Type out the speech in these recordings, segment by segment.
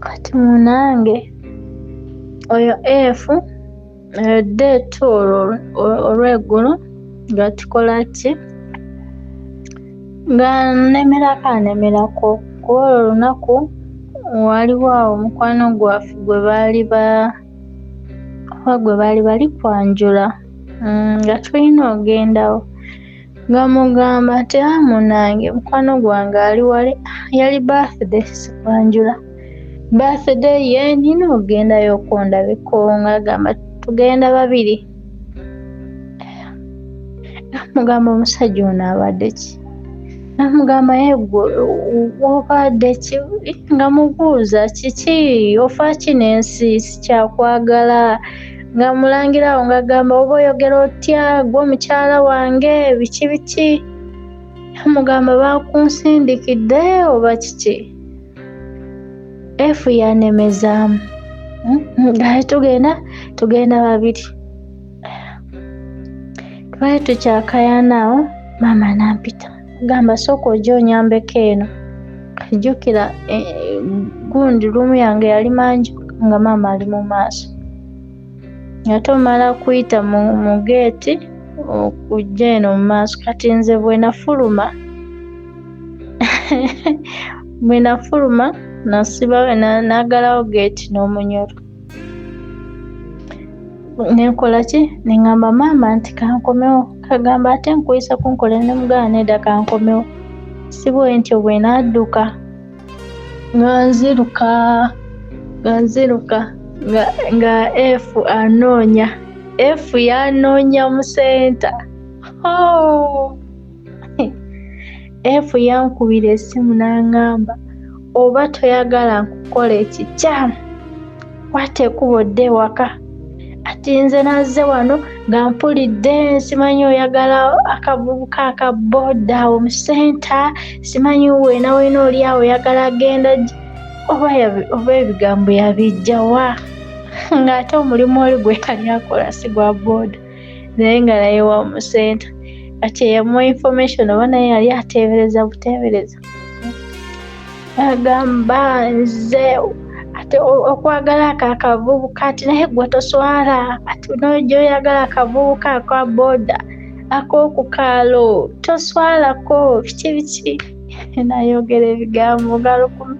kati munange oyo F date olw'eggulu nga tukola ki nga nemerako kuba olwo olunaku waliwo awo mukwano gwaffe gwe baali bali kwanjula nga tulina ogendawo nga mugamba nti munange mukwano gwange ali wali yali birthday sikwanjula birthday ye nina ogendayo okundabiko nga gamba tugenda babiri mugamba omusajja ono abadde ki namugamba yegwe obadde ki nga mubuuza kiki ofa kinensi sikyakwagala nga mulangirawo nga gamba oba oyogera otya gwe omukyala wange biki namugamba bakunsindikidde oba kiki F yanemezaamu tugenda babiri twali tukyakayanaawo maama nampita gamba sooka ojja onyambeko eno jjukira gundi ruumu yange yali manju nga maama ali mu maaso nga tomala kuyita mu geeti okujja eno mu maaso kati nze bwe nafuluma nasiba naggalawo geeti n'omunyolo nenkola ki neŋŋamba maama nti kankomewo kagamba ate nkuyisa kunkola ne mugala nedda kankomewo sibwe ntyo bwe nadduka nga nziruka nga F anoonya F yanoonya mu senta F yankubira essimu n'aŋŋamba oba toyagala nkukola ekikyamu kwata ekkubo dde ewaka ati nze nazze wano nga mpulidde simanyi oyagala akavubuka akabooda awo mu senta simanyi weena oli awo oyagala agenda oba ebigambo yabijja wa ng'ate omulimu oli gwe yali akola si gwa booda naye nga naye wa mu senta kati eyamuwa information oba naye yali ateebereza buteebereza agamba nze ate okwagala akavubuka ati naye gwe toswala ati n'ojja oyagala akavubuka aka booda ak'okukaalo toswalako biki nayogera ebigambo galukumi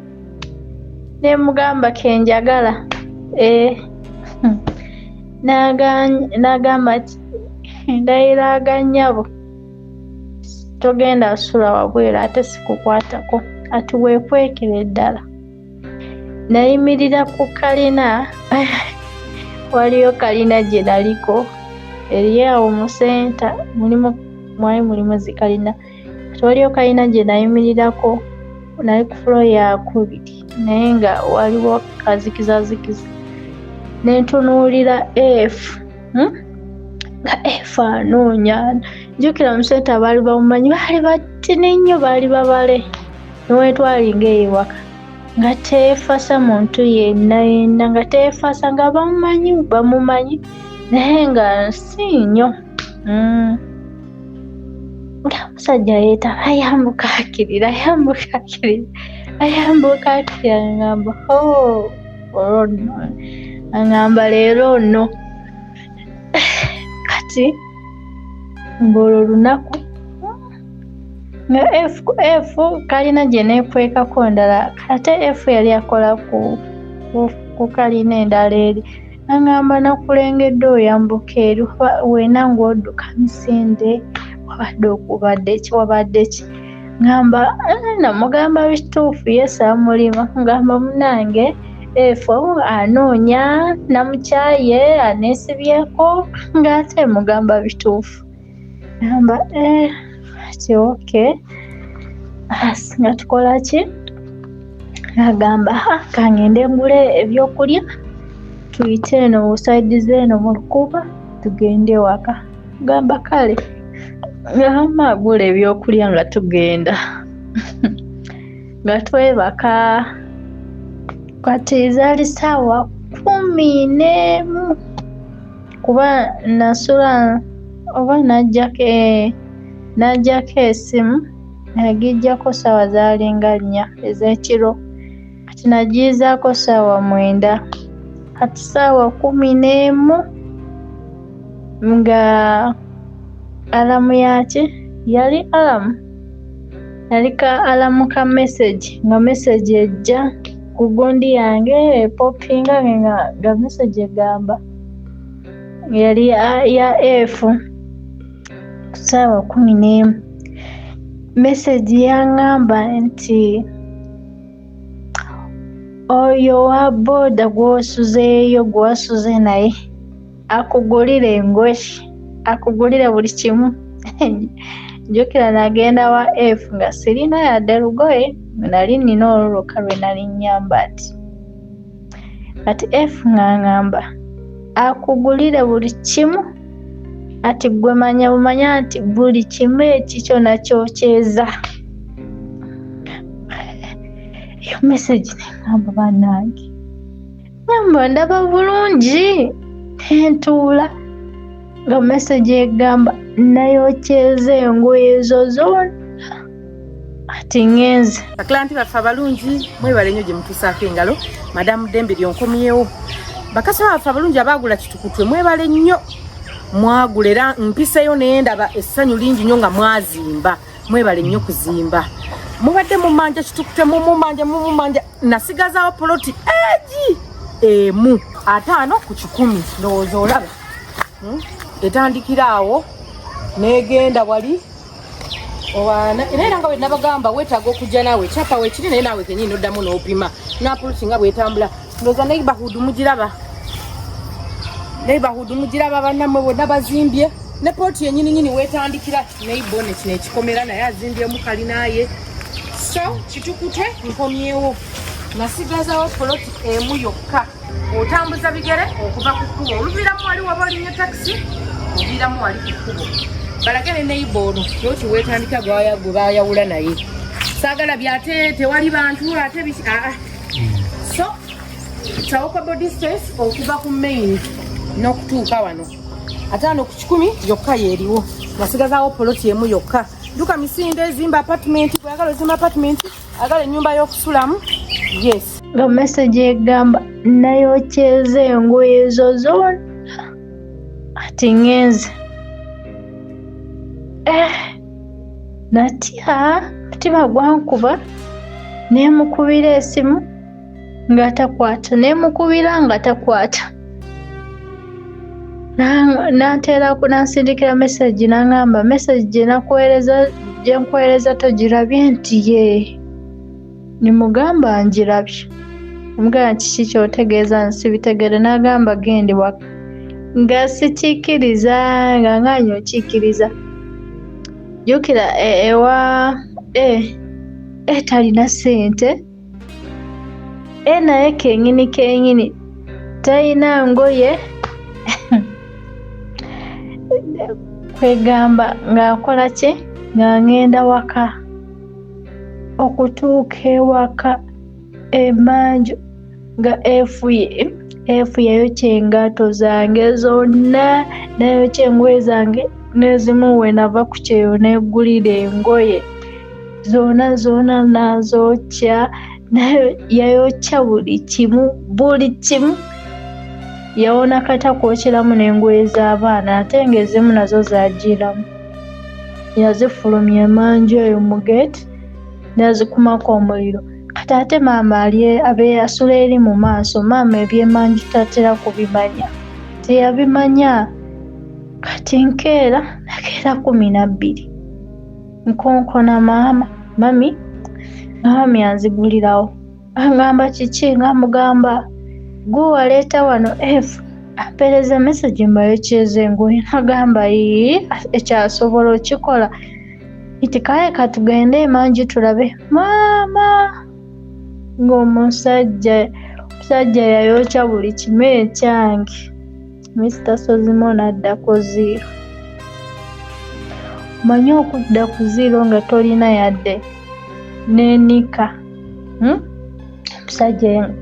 ne mugamba kenjagala n'agamba ati ndayira agannyabo togenda asula wabweru ate sikukwatako ati weekwekere ddala nayimirira ku kalina waliyo kalina gye naliko eriyo awo mu senta mwali mulimu zikalina waliyo kalina gye nayimirirako nali ku fulo yakubiri naye nga waliwo kazikizazikiza nentunuulira F nga F anoonya njukira mu senta baali bamumanyi baali batini nnyo baali babale nowetwalinga ewaka nga teefasa muntu yenna nga teefasa nga bamumanyi naye nga si nnyo nga omusajja yeeta ayambuka akkirira ngamba olwo aŋŋamba leero nno kati ng'olwo lunaku nga F kalina gye neekwekako ndala ate F yali akola ku kalina endala eri aŋŋamba nakulengedde oyambuka eri weena ng'odduka Misinde wabadde ki ngamba namugamba bituufu ye saamulima ngamba munange F anoonya namukyaye aneesibyeko ng'ate mugamba bituufu ngamba ati okay nga tukola ki agamba kangende ngule ebyokulya tuyite eno busaidizi eno mu lukuba tugende waka gamba kale ngamba agula ebyokulya nga tugenda nga twebaka kati zaali ssaawa 11 kuba nasula oba najjako esimu yagijjako ssaawa zaalinga 4 ez'ekiro kati kati nagizaako ssaawa 9 kati ssaawa 11 nga alamu yaki yali ka alamu ka message nga message ejja ku gundi yange epopinga nga message egamba yali ya F ssaawa 11 message yangamba nti oyo wa boda gw'osuzeeyo gw'osuze naye akugulire engoye akugulire buli kimu njukira nagenda wa F nga sirina yadde lugoye nali nina oluluka lwe nali nnyambadde kati F ng'aŋŋamba akugulire buli kimu ati gwe manya nti buli kimu ekikyo nakyokyeza eyo message neŋŋamba bannange ngamba ndaba bulungi entuula nga message egamba nayokyeza engoye ezo zonna ati ngenze bakilanti baffe abalungi mwebale nnyo gye mutuusaako engalo madamu Dembe lyonkomyewo bakasaba baffe abalungi abaagula kitukutwe mwebale nnyo mwagula era mpiseyo naye ndaba essanyu lingi nnyo nga mwazimba mwebale nnyo kuzimba mubadde mumanja kitukutwe mumumanja nasigazaawo poloti egi emu 5 ku 10 ndowooza olaba etandikira awo negenda wali owana era nga bwe nabagamba weetaaga okujja naawe kyapa weekiri naye naawe kenyini noddamu n'opima napolosi nga bwetambula ndowooza neighborhood mugiraba bannammwe bonna bazimbye ne pooti yenyininyini weetandikira neibonet nekikomera naye azimbyemu kalinaaye so kitukute nkomyewo nasigazawo poloti emu yokka otambuza bigere okuva ku kkubo oluviiramu wali waba olinnya takisi oviiramu wali ku kkubo balage ne neighbor poloti weetandika gwe bayawula naye saagala byate tewali bantu ate so walkable distance okuva ku main n'okutuuka wano 5 ku 10 yokka yeeriwo nasigazawo poloti emu yokka duka misinde ezimba apartment bwagala ozimba apartment agala ennyumba y'okusulamu yes nga message egamba nayokyeza engoye ezo zonna ati ngenze natya mutima gwankuba nemukubira esimu nga takwata nemukubira nga takwata nansindikira message nangamba message gyenkweereza togirabye nti ye nimugamba njirabye omugamba kiki kyotegeeza nsibitegere nagamba gendi waka nga sikiikiriza nga nganya okiikiriza jukira ewa talina ssente naye kenyini talina ngoye kwegamba ng'akola ki nga ngenda waka okutuuka ewaka emanju nga F yayokya engaato zange zonna nayokya engoye zange n'ezimu we nava ku kyeyo neggulira engoye zonna nazokya naye yayokya buli kimu yawona kata kwokyeramu n'engoye z'abaana ate ng'ezimu nazo zaagiramu yazifulumya emanju eyo mu geeti nazikumako omuliro kati ate maama asula eri mu maaso maama ebyemanju tatera kubimanya teyabimanya kati nakeera 12 nkonkona mami anzigulirawo angamba kiki ngamugamba gwe waleeta wano F ampeereza message mbayokyeza engoye nagamba ekyasobola okikola nti kale katugende emanju tulabe maama ng'omusajja yayokya buli kimu ekyange Mr. Sozimo n'addako 0 manyi okudda ku 0 nga tolina yadde n'enika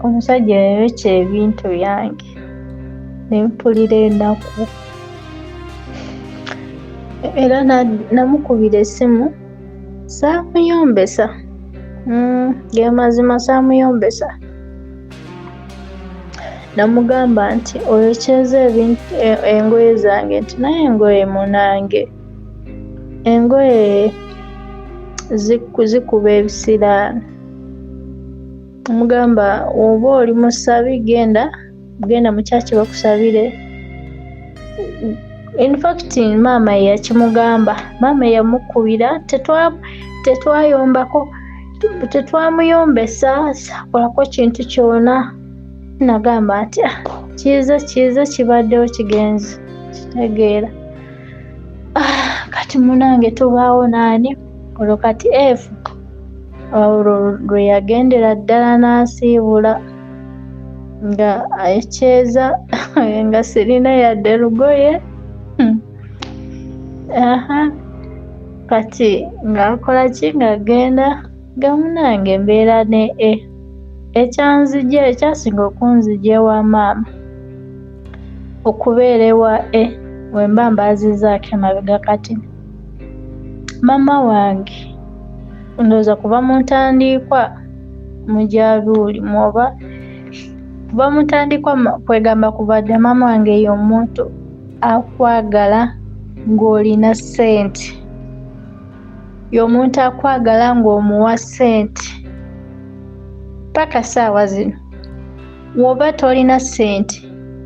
omusajja yayokya ebintu byange nempulira ennaku era namukubira essimu saamuyombesa ge mazima saamuyombesa namugamba nti oyokyeza engoye zange nti naye engoye munange engoye zikuba ebisiraani. Namugamba oba oli musabi genda mu kyaki bakusabire. In fact maama yakimugamba, maama yamukubira tetwayombako tetwamuyombesa kolako kintu kyona. Nagamba nti kiza kibaddewo kigenzi kitegeera. Kati munange tubaawo naani olwo kati F olwo lwe yagendera ddala n'asiibula nga ayekyeza nga sirina yadde lugoye. Kati ng'akola ki ng'agenda nga munange mbeera ne ekyasinga okunzija ewa maama okubeera ewa bwe mba mbaazizaako emabega. Kati maama wange ndowooza kuva mu ntandiikwa mujaabiwuli mwoba kuva mu ntandiikwa kwegamba kuvadde maama wange y'omuntu akwagala ng'olina ssente, y'omuntu akwagala ng'omuwa ssente. Paka saawa zino bw'oba tolina ssente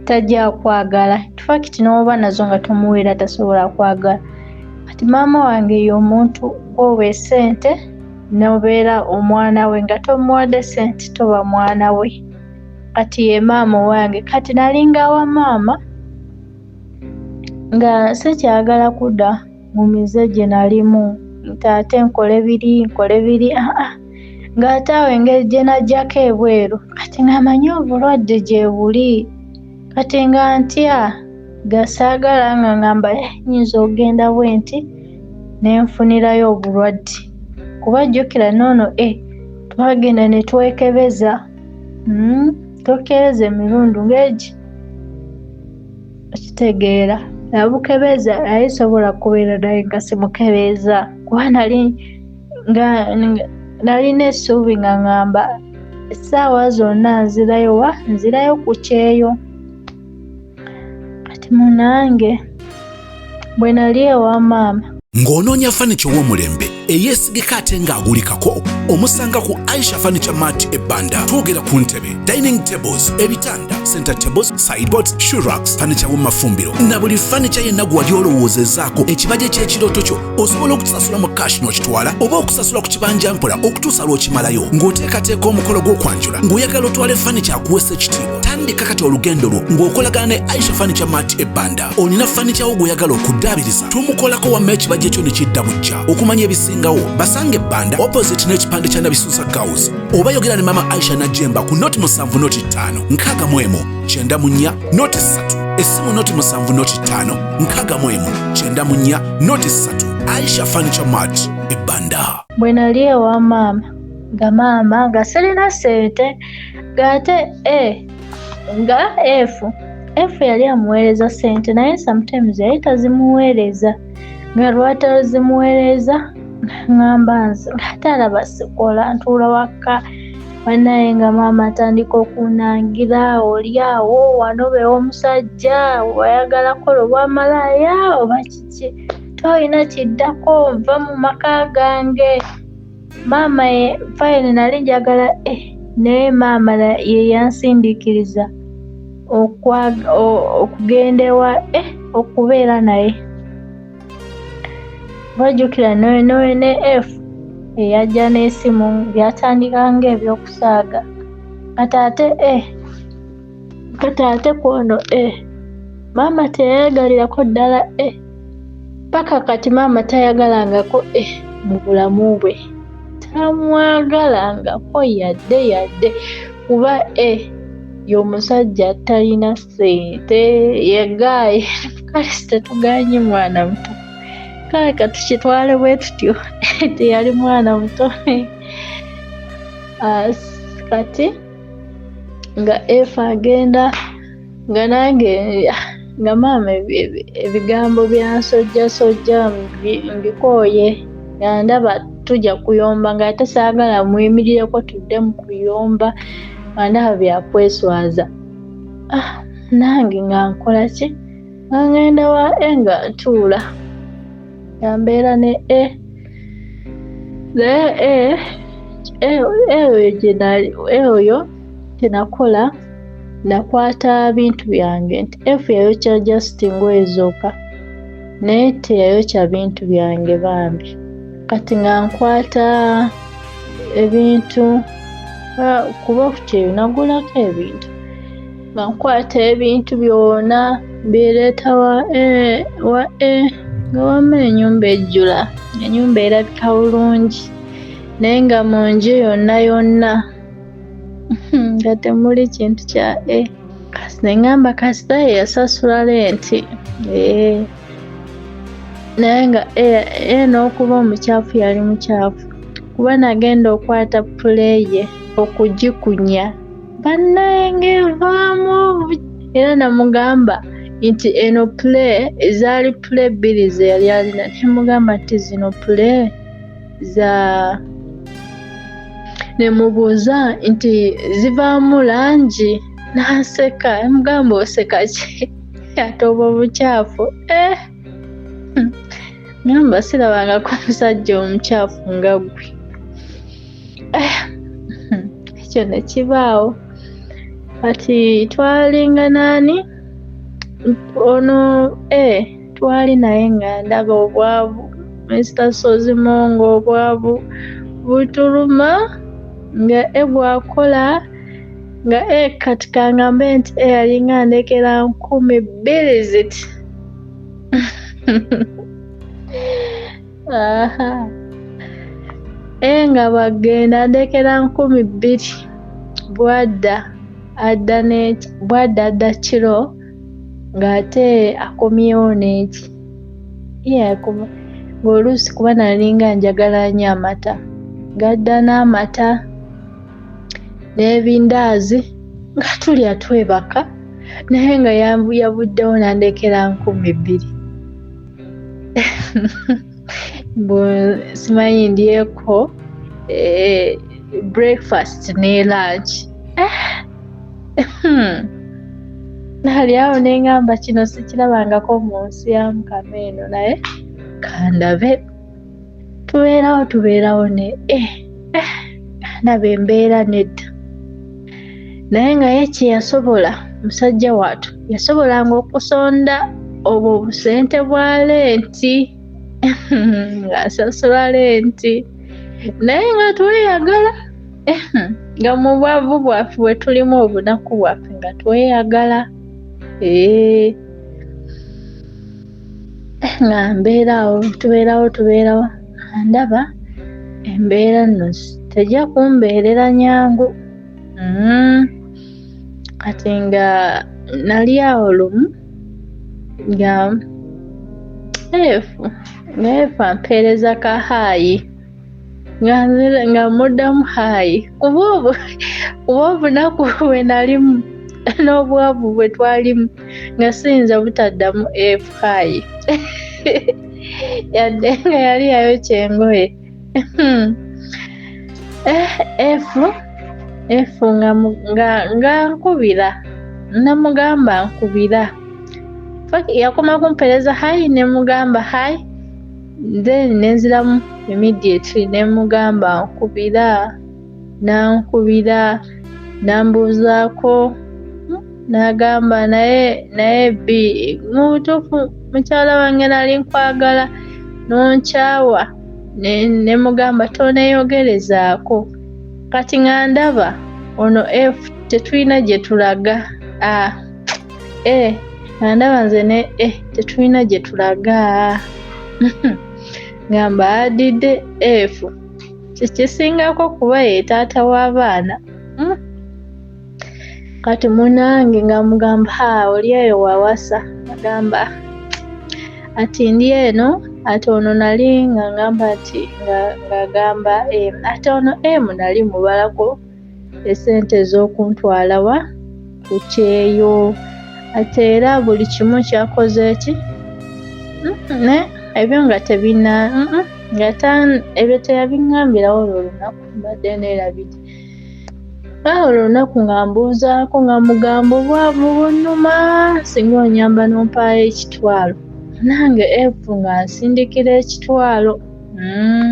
tajja kwagala. Fact n'oba nazo nga tomuweera tasobola kwagala. Kati maama wange y'omuntu gwowa ssente n'obeera omwana we, nga tomuwadde ssente toba mwana we. Kati ye maama wange. Kati nalinga wa maama nga sikyagala kudda mu mize gye nalimu nti ate nkole biri ng'ate awo engeri gye najjako ebweru kati ng'amanyi obulwadde gye buli. Kati nga ntya gasaagala nga ngamba nyinza okugenda bwe nti nenfunirayo obulwadde. Kuba jjukira noono twagenda ne twekebeza. Tokebeza emirundi ng'egi okitegeera. Nabukebeza naye sobola kubeera naye nga simukebeza kuba nalina essuubi nga ngamba essaawa zonna nzirayo ku kyeyo. Kati munange bwe nali ewa maama ng'onoonya furniture w'omulembe eyeesigika ate ng'agulikako omusanga ku Aisha Furniture Mart e Banda. Twogera ku ntebe, dining tables, ebitanda, center tables, sideboards, shoe racks, furniture w'omumafumbiro na buli furniture yenna gwali olowoozezaako ekibajje ky'ekirooto kyo osobola okutusasula mu cash n'okitwala oba okusasula ku kibanja mpola okutuusa lw'okimalayo ng'oteekateeka omukolo gw'okwanjula ng'oyagala otwale furniture akuweesa ekitiibwa. Tandika kati olugendo lwo ng'okolagana ne Aisha Furniture Mart e Banda. Olina furniture wo gw'oyagala okuddaabiriza tumukolako wamma ekibajje kyo ne kidda bujja. Okumanya ebisingawo basange Banda opposite n'ekipande kya Nabisusa House oba yogera ne mama Aisha Najjemba ku noti 7.5 614 essimu noti 7.5 614 Aisha Furniture Mart e Banda. Bwe nali ewa maama nga sirina ssente ng'ate nga F yali amuweereza ssente naye sometimes yali tazimuweereza. Nga lwatazimuweereza ngamba nze ng'ate alaba sikola ntuula waka bannaye nga maama atandika okunangira oli awo wano beewa omusajja wayagala kola obwamalaaya oba kiki tolina kiddako nva mu maka gange. Maama fayini nali njagala naye maama ye yansindiikiriza okugenda ewa okubeera naye. Bajjukira ne F eyajja n'essimu byatandika ng'ebyokusaaga. Kati ate kwono maama teyayagalirako ddala paka kati maama tayagalangako mu bulamu bwe. Tamwagalangako yadde kuba y'omusajja talina ssente yegaaye. Kale tetuganye mwana muto. Kale katukitwale bwe tutyo teyali mwana muto. Kati nga F agenda nga nange nga maama ebigambo byansojjasojja mbikooye nga ndaba tujja kuyomba nga ate saagala muyimirireko tudde mu kuyomba nga ndaba byakweswaza. nange nga nkola ki nga ngenda wa nga ntuula nga mbeera ne naye eyo tenakola nakwata bintu byange nti F yayokya just ngoye zokka naye teyayokya bintu byange bambi kati nga nkwata ebintu kuba kyeyo nagulako ebintu nga nkwata ebintu byonna mbireeta wa nga wamma ennyumba ejjula ennyumba erabika bulungi naye nga mu nju yonna nga temuli kintu kya kasi neŋŋamba kasita yasasula lenti naye nga n'okuba omukyafu yali mukyafu kuba nagenda okwata puleye okugikunya bannaye ng'evaamu era namugamba nti eno pule ezaali pule bbiri ze yali alina nemugamba nti zino pule za nemubuuza nti zivaamu langi n'aseka mugamba oseka ki ate oba obukyafu ngamba sirabangako omusajja omukyafu nga gwe ekyo ne kibaawo kati twalinga naani ono twali naye nga ndaba obwavu Mr. Sozimongo obwavu butuluma nga bwakola nga kati kangambe nti yalinga andekera 2,000 ziti nga bagenda andekera 2,000 bwadda kiro ng'ate akomyewo n'eki ng'oluusi kuba nalinga njagala nnyo amata gadda n'amata n'ebindaazi nga tulya twebaka naye nga yabuddewo n'andekera 2,000 simanyi ndyeko breakfast ne lunch nali awo neŋŋamba kino sikirabangako mu nsi ya Mukama eno naye kandabe tubeerawo ne ndaba embeera nedda naye nga ye kyeyasobola musajja wattu yasobolanga okusonda obwo obusente bwa lenti ng'asasula lenti naye nga tweyagala nga mu bwavu bwaffe bwe tulimu obunaku bwaffe nga tweyagala nga tubeerawo ndaba embeera nno tejja kumbeerera nyangu kati nga nali awo lumu nga efu ampeereza ka haayi nga muddamu haayi kuba obunaku bwe nalimu n'obwavu bwe twalimu nga siyinza butaddamu efu haayi yadde nga yali yayokya engoye efu nga nkubira namugamba nkubira yakoma kumpeereza haayi nemugamba haayi then nenziramu immediately nemugamba nkubira nambuuzaako n'agamba naye mu butuufu mukyala wange nali nkwagala n'onkyawa nemugamba toneeyogerezaako kati nga ndaba ono tetulina gye tulaga nga ndaba nze ne tetulina gye tulaga ngamba adidde kikisingako kuba ye taata w'abaana kati munange nga mugamba oli eyo wawasa agamba ati ndi eno ate ono nali nga ngamba nti ng'agamba ate ono nali mubalako esente ez'okuntwalawa ku kyeyo ate era buli kimu kyakoze eki ebyo nga tebina nga ebyo teyabiŋŋambirawo olwo olunaku mbadde neerabidde olunaku nga mbuuzaako nga mugamba obwavu bunnuma singa onyamba n'ompaayo ekitwalo nange efu nga nsindikira ekitwalo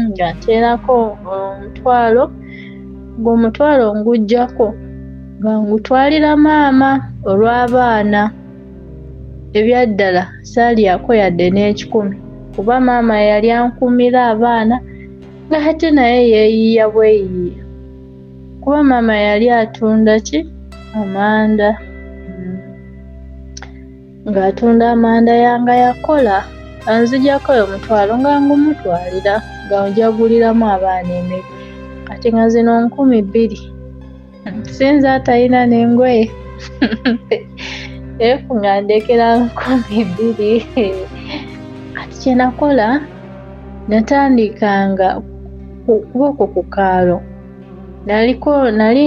nga nteerako omutwalo ng'omutwalo nguggyako nga ngutwalira maama olw'abaana ebyaddala saaliyako yadde n'ekikumi kuba maama yali ankuumira abaana ng'ate naye yeeyiiya bweyiiya kuba maama yali atunda ki amanda ng'atunda amanda yanga yakola anzigyako omutwalo nga ngumutwalira nga njaguliramu abaana emmere kati nga zino 2,000 sinza atalina n'engoye efu nga ndekera 2,000 kati kye nakola natandikanga kuboko ku kaalo nali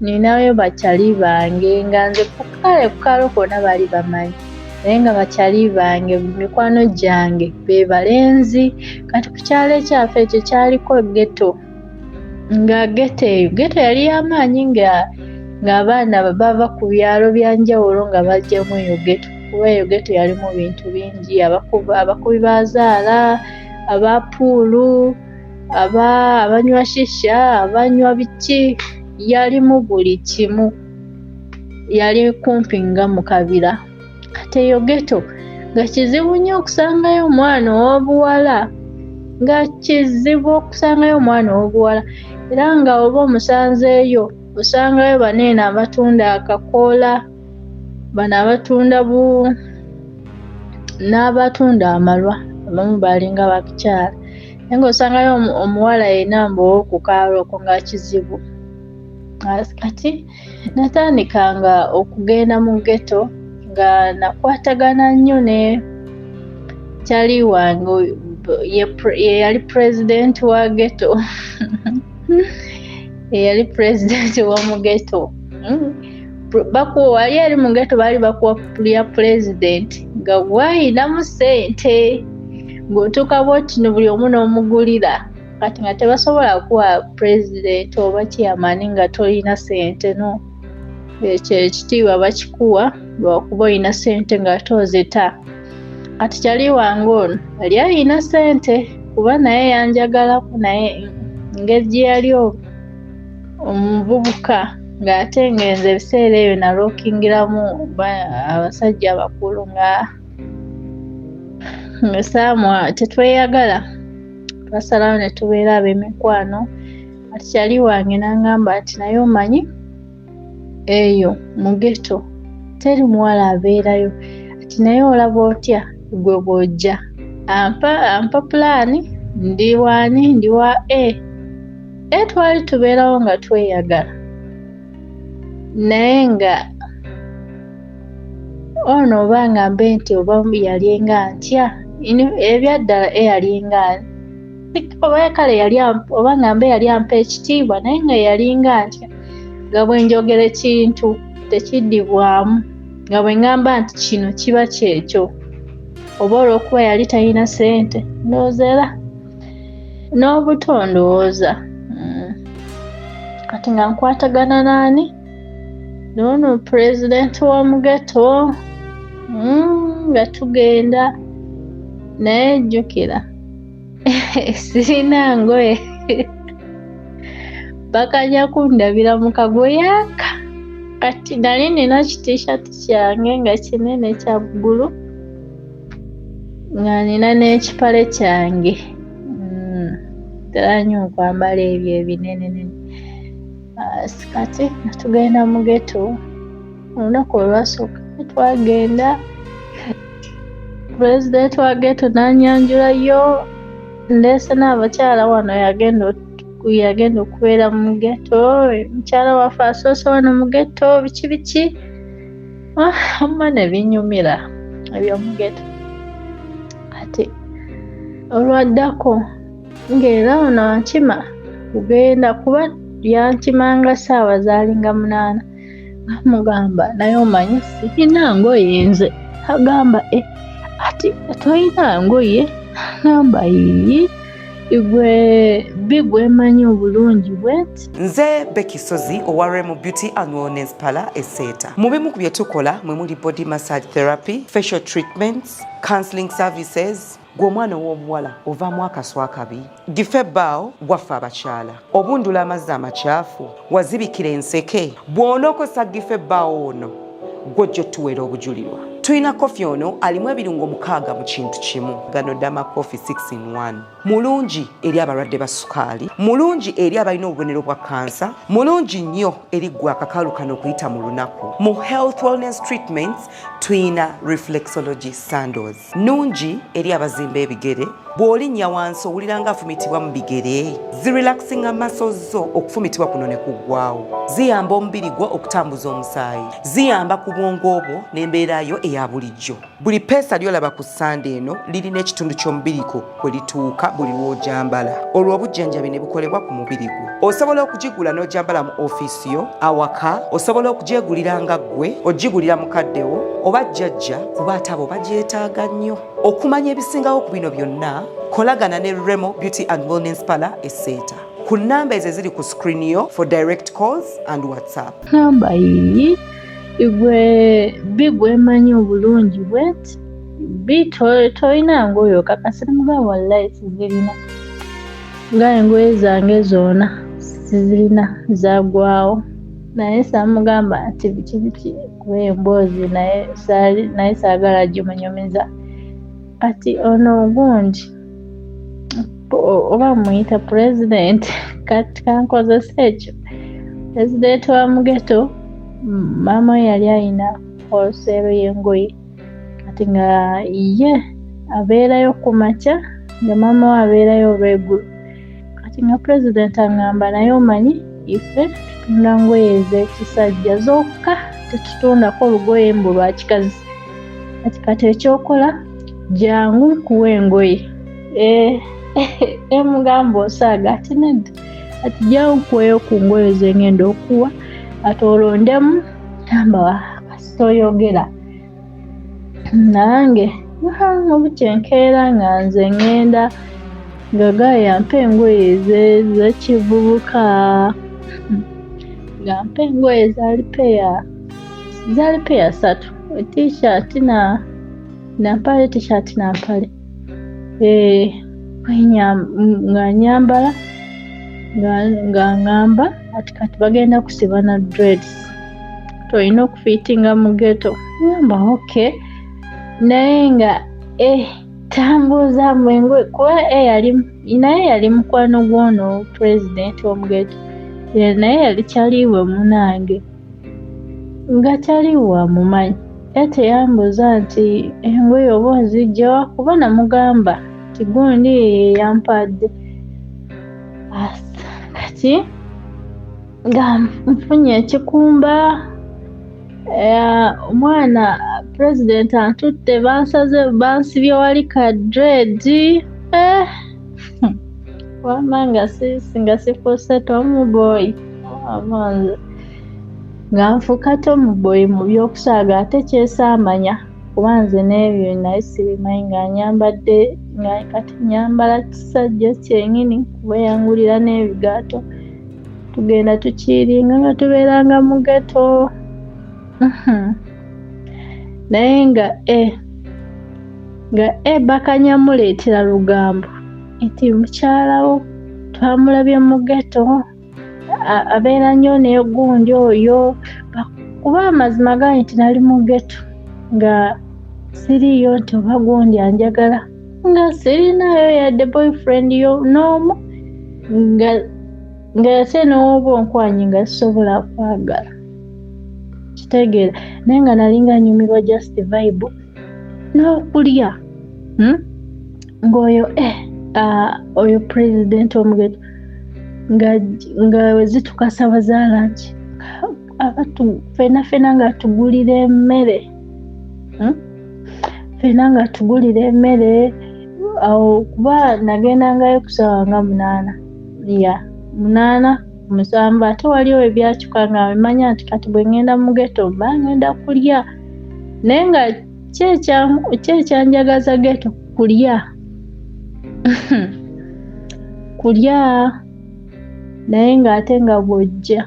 ninayo bakyali bange nga nze ku kaalo kwonna bali bamanyi naye nga bakyali bange mikwano gyange be balenzi kati ku kyalo ekyaffe ekyo kyaliko ghetto nga ghetto yali y'amaanyi ng'abaana bava ku byalo bya njawulo nga bajjamu eyo ghetto kuba eyo ghetto yalimu bintu bingi abakubi bazaala abapuulu abanywa shisha abanywa biki yalimu buli kimu yali kumpi nga mu kabira kati eyo ghetto nga kizibu nnyo okusangayo omwana ow'obuwala era nga oba omusanzeeyo osangayo baneeno abatunda akakoola bano abatunda n'abatunda amalwa abamu balinga bakukyala naye ng'osangayo omuwala yenna mbu ow'oku kaalo okwo nga kizibu kati natandikanga okugenda mu ghetto nga nakwatagana nnyo ne kyali wange ye yali pulezidenti wa ghetto eyali pulezidenti w'omu ghetto wali eri mu ghetto baali bakuwa ya pulezidenti nga gwayinamu ssente ng'otuuka bw'otino buli omu n'omugulira kati nga tebasobola kuwa pulezidenti oba chairman nga tolina ssente no ekyo ekitiibwa bakikuwa lwakuba olina ssente nga tozita kati kyali wange ono yali alina ssente kuba naye yanjagalaku naye ngeri gye yali omuvubuka ng'ate ngenze ebiseera ebyo nalookingiramu abasajja abakulu nga Saamwa tetweyagala twasalawo ne tubeera ab'emikwano kati kyali wange n'angamba nti naye omanyi eyo mu ghetto teri muwala abeerayo ati naye olaba otya gwe bw'ojja ampa pulaani ndi waani ndi wa twali tubeerawo nga tweyagala naye nga ono oba ngambe nti oba yalinga ntya ebyaddala yalinga oba kale oba ngambe yali ampa ekitiibwa naye nga yalinga ntya nga bwe njogera ekintu tekiddibwamu nga bwe ngamba nti kino kiba kyekyo oba olw'okuba yali talina ssente ndowooza era n'obuto ndowooza kati nga nkwatagana n'ani n'ono pulezidenti w'omu ghetto nga tugenda naye jjukira sirina ngoye bakajja kundabira mu kagoyaaka kati nali nina kitiishati kyange nga kinene kya bbulu nga nina n'ekipale kyange tera nnyo okwambala ebyo ebinenenene kati natugenda mu ghetto olunaku olwasooka twagenda pulezidenti wa ghetto n'anyanjulayo ndeese n'abakyala wano yagenda okubeera mu ghetto mukyala waffe asoose wano mu ghetto biki amma ne binyumira eby'omu ghetto kati olwaddako ng'era ono ankima kugenda kuba yankimanga ssaawa zaalinga 8 amugamba naye omanyi sirina ngoye nze agamba ati tolina ngoye agamba igwe bigwemanyi obulungi bwet. Nze Becky Sozi owa Remo Beauty and Wellness Parlour Eseta. Mu bimu ku bye tukola mwe muli body massage therapy, facial treatments, counseling services. Gw'omwana w'omuwala ovaamu akaswa akabi, gife ebbaawo gwaffe abakyala, obundula amazzi amakyafu, wazibikira enseke, bw'onookosa gife ebbaawo ono gw'ojja otuweera obujulirwa. Tulina kofi ono alimu ebirungo 6 mu kintu kimu. Gano Dama Coffee 6 in 1. Mulungi eri abalwadde ba sukaali, mulungi eri abalina obubonero bwa kansa, mulungi nnyo eri gwe akakalu kano okuyita mu lunaku. Mu health wellness treatments tulina reflexology sandals, nungi eri abazimba ebigere, bw'olinnya wansi owulira nga afumitibwa mu bigere, zirelaxinga muscles zo okufumitibwa kuno ne kuggwaawo, ziyamba omubiri gwo okutambuza omusaayi, ziyamba ku bwongo bwo n'embeera yo eya bulijjo. Buli peesa ly'olaba ku ssande eno lirina ekitundu ky'omubiri gwo kwe lituuka buli lw'ojambala. Olwo obujjanjabi ne bukolebwa ku mubiri gwo. Osobola okugigula n'ojambala mu ofiisi yo, awaka, osobola okugyegulira nga ggwe, ogigulira mukaddewo oba jjajja kuba ate abo bagyetaaga nnyo. Okumanya ebisingawo ku bino byonna, kolagana ne Remo Beauty and Wellness Parlour Eseta. Ku nnamba ezo eziri ku screen yo for direct calls and WhatsApp. Namba iyi igwe bigwemanyi obulungi bwet. Toyina ngoye okakasira mugabo wallahi sizirina. Nga engoye zange zoona sizirina zagwawo. Naye samugamba nti biki kuba emboozi naye saagala gimanyomeza. Kati ono ogundi oba muyita president kati kankozesa ekyo. President wa mugeto maama yali alina wholesale y'engoye kati nga ye abeerayo ku makya nga maama we abeerayo olw'eggulu. Kati nga president aŋŋamba naye omanyi ife tutunda ngoye ez'ekisajja zokka, tetutundako olugoye mbu lwa kikazi. Kati ekyokola jangu kuwa engoye. Emugamba osaaga ati nedda ati jangu kuweeyo ku ngoye zengenda okuwa ati olondemu namba kasitoyogera. Nange obukyenkeera nga nze ngenda nga gaye yampa engoye z'ekivubuka, nga mpa engoye zaali peya 3, t-shirt na mpale, t-shirt na mpale. Nga nyambala nga ngamba ati kati bagenda kusiba na dreads, toyina okufiitinga mu ghetto. Ngamba okay, naye nga tambuza mu engoye kuba naye yali mukwano gw'ono president w'omugeto, naye yali kyaliiwe munange nga kyaliiwe amumanyi. Teyambuza nti engoye oba ozijjawa kuba namugamba nti gundi yampadde. Kati nga nfunye ekikumba, omwana president antutte bansibye wali ka dread. Wama nga sifuuse tomuboyi amanze nga nfuuka tomuboyi mu by'okusaaga ate kyesambanya kuba nze n'ebyo naye sibimanyi nga nyambadde nga kati nyambala kisajja kyennyini kuba yangulira n'ebigaato tugenda tukiringa nga tubeeranga mu ghetto. Naye nga bakanyamuleetera lugambo nti mukyalawo twamulabye mu ghetto abeera nnyo naye gundi oyo, kuba amazima gali nti nali mu ghetto nga siriyo nti oba gundi anjagala nga sirinayo yadde boyfriend yo n'omu nga ate n'oba onkwanyi nga sisobola kwagala kitegeera. Naye nga nali nga nyumirwa just vibe n'okulya ng'oyo oyo president w'omugeto nga wezitukasaba za lanchi fena nga tugulira emmere, fena nga tugulira emmere. Awo kuba nagendangayo kusaawa nga 8 7 ate waliwo ebyakyuka nga bimanya nti kati bwe ngenda mu ghetto mba ngenda kulya, naye nga kyekyanjagaza ghetto kulya. okulya naye ng'ate nga bw'ojja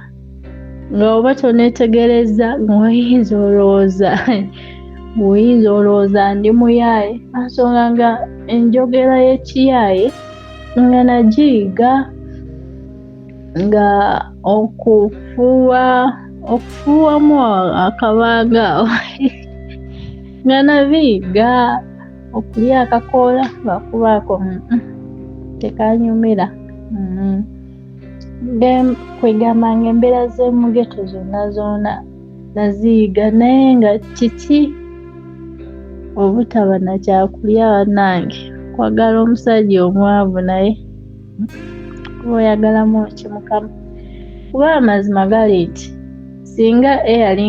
nga oba toneetegereza ng'oyinza olowooza ndi muyaaye ensonga nga enjogera y'ekiyaaye nga nagiyiga nga okufuuwamu akabanga nga nabiyiga okulya akakoola bakubaako tekanyumira. Kwegamba nga embeera z'omugeto zoona naziyiga naye nga kiki obutaba na kyakulya bannange kwagala omusajja omwavu naye kuba oyagalamu kimukama kuba amazima gali nti singa yali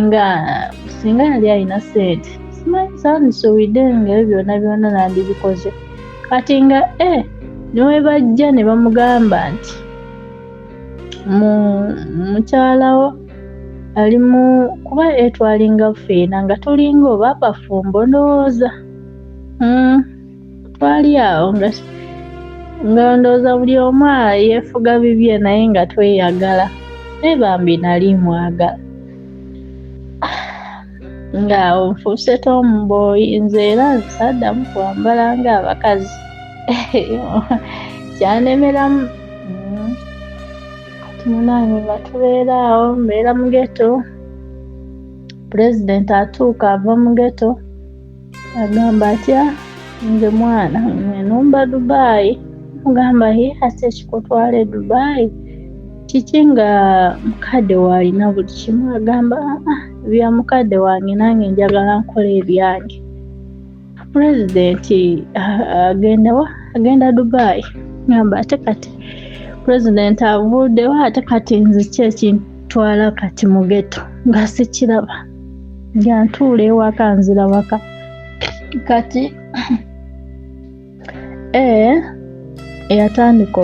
alina ssente simanyi sandisuubidde nga ebyo byonna nandibikoze kati nga niwe bajja ne bamugamba nti mukyalawo ali kuba twalinga ffeena nga tulinga oba abafumbo ndowooza twali awo nga ndowooza buli omu yeefuga bibye naye nga tweyagala bambi nali mwagala nga nfuuse tomboy nze era nsaddamu kwambala ng'abakazi kyanemeramu munange nga tubeera awo mbeera mu geto pulezidenti atuuka ava mu geto agamba atya nze mwana enumba Dubai mugamba ate ekikutwala e Dubai kiki nga mukadde waalina buli kimu agamba bya mukadde wange nange njagala nkola ebyange pulezidenti agenda Dubai ngamba ate kati pulezidenti avuddewo ate kati nze ki ekintwala kati mu geto nga sikiraba nga ntuula ewaka nzira waka kati yatandika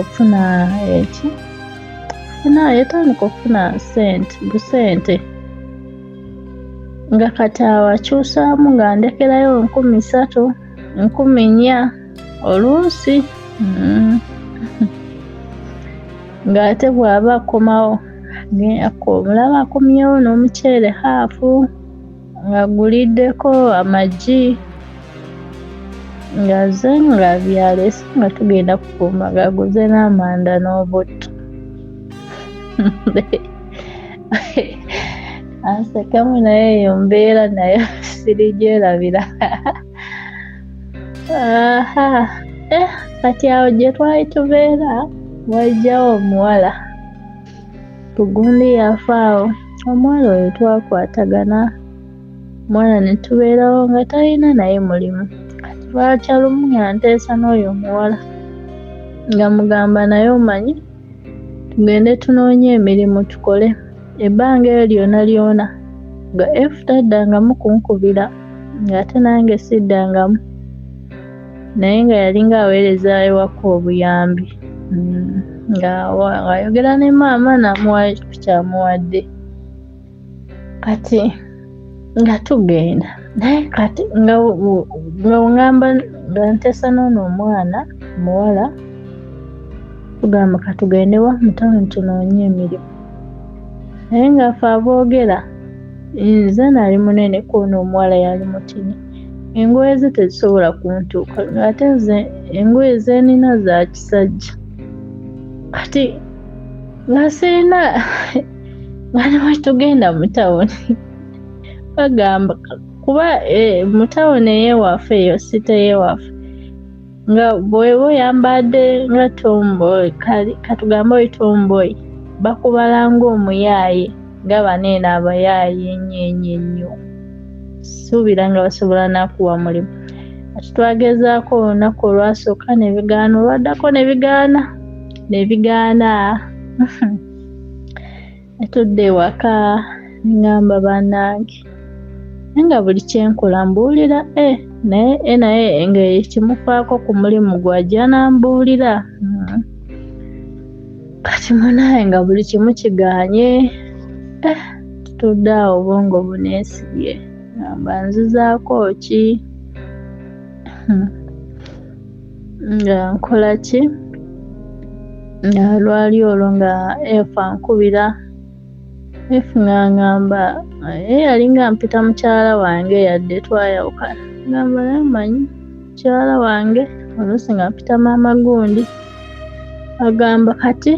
okufuna busente nga kati awakyusaamu nga ndekerayo 3,000 4,000 oluusi ng'ate bw'aba akomawo omulaba akomyewo n'omuceere haafu ng'aguliddeko amagi ng'azze nga byaleese nga tugenda kufumba ng'aguze n'amanda n'obutto ansekamu naye eyo mbeera naye sirigyerabira kati awo gye twali tubeera wajjawo omuwala tugundi yafaawo omuwala oyo twakwatagana omwana ne tubeerawo nga talina naye mulimu kati lwakyalumu yanteesa n'oyo omuwala nga mugamba naye omanyi tugende tunoonye emirimu tukole ebbanga eryo lyona nga taddangamu kunkubira ng'ate nange siddangamu naye nga yalinga aweereza ewaka obuyambi ng'ayogera ne maama n'amuwa kukyamuwadde kati nga tugenda naye kati nga ngamba nga nteesa n'ono omwana muwala tugamba katugende wa mutawuni tunoonye emirimu naye ng'afe aboogera nze nali munene kuno omuwala yali mutini engoye ze tezisobola kuntuuka ng'ate nze engoye zeenina za kisajja kati nga sirina nga ne bwetugenda mu tawuni bagamba kuba mu tawuni ey'ewaffe eyo site y'ewaffe nga bw'oba oyambadde nga tomboy katugambe oyi tomboy bakubala ng'omuyaaye nga baneeno abayaaye ennyo suubira nga basobola nakuwa mulimu kati twagezaako olunaku olwasooka nebigaana olwaddako nebigaana netudde ewaka ngamba bannange nga buli kyenkola mbuulira naye nga ekimufaako ku mulimu gwajja nambuulira kati munaye nga buli kimu kigaanye tutudde awo obwongo buneesibye ngamba nzizaako ki nga nkola ki lwali olwo nga efa nkubira ng'angamba yali nga mpita mukyala wange yadde twayawukana ngamba naye manyi mukyala wange oluusi nga mpita maama gundi agamba kati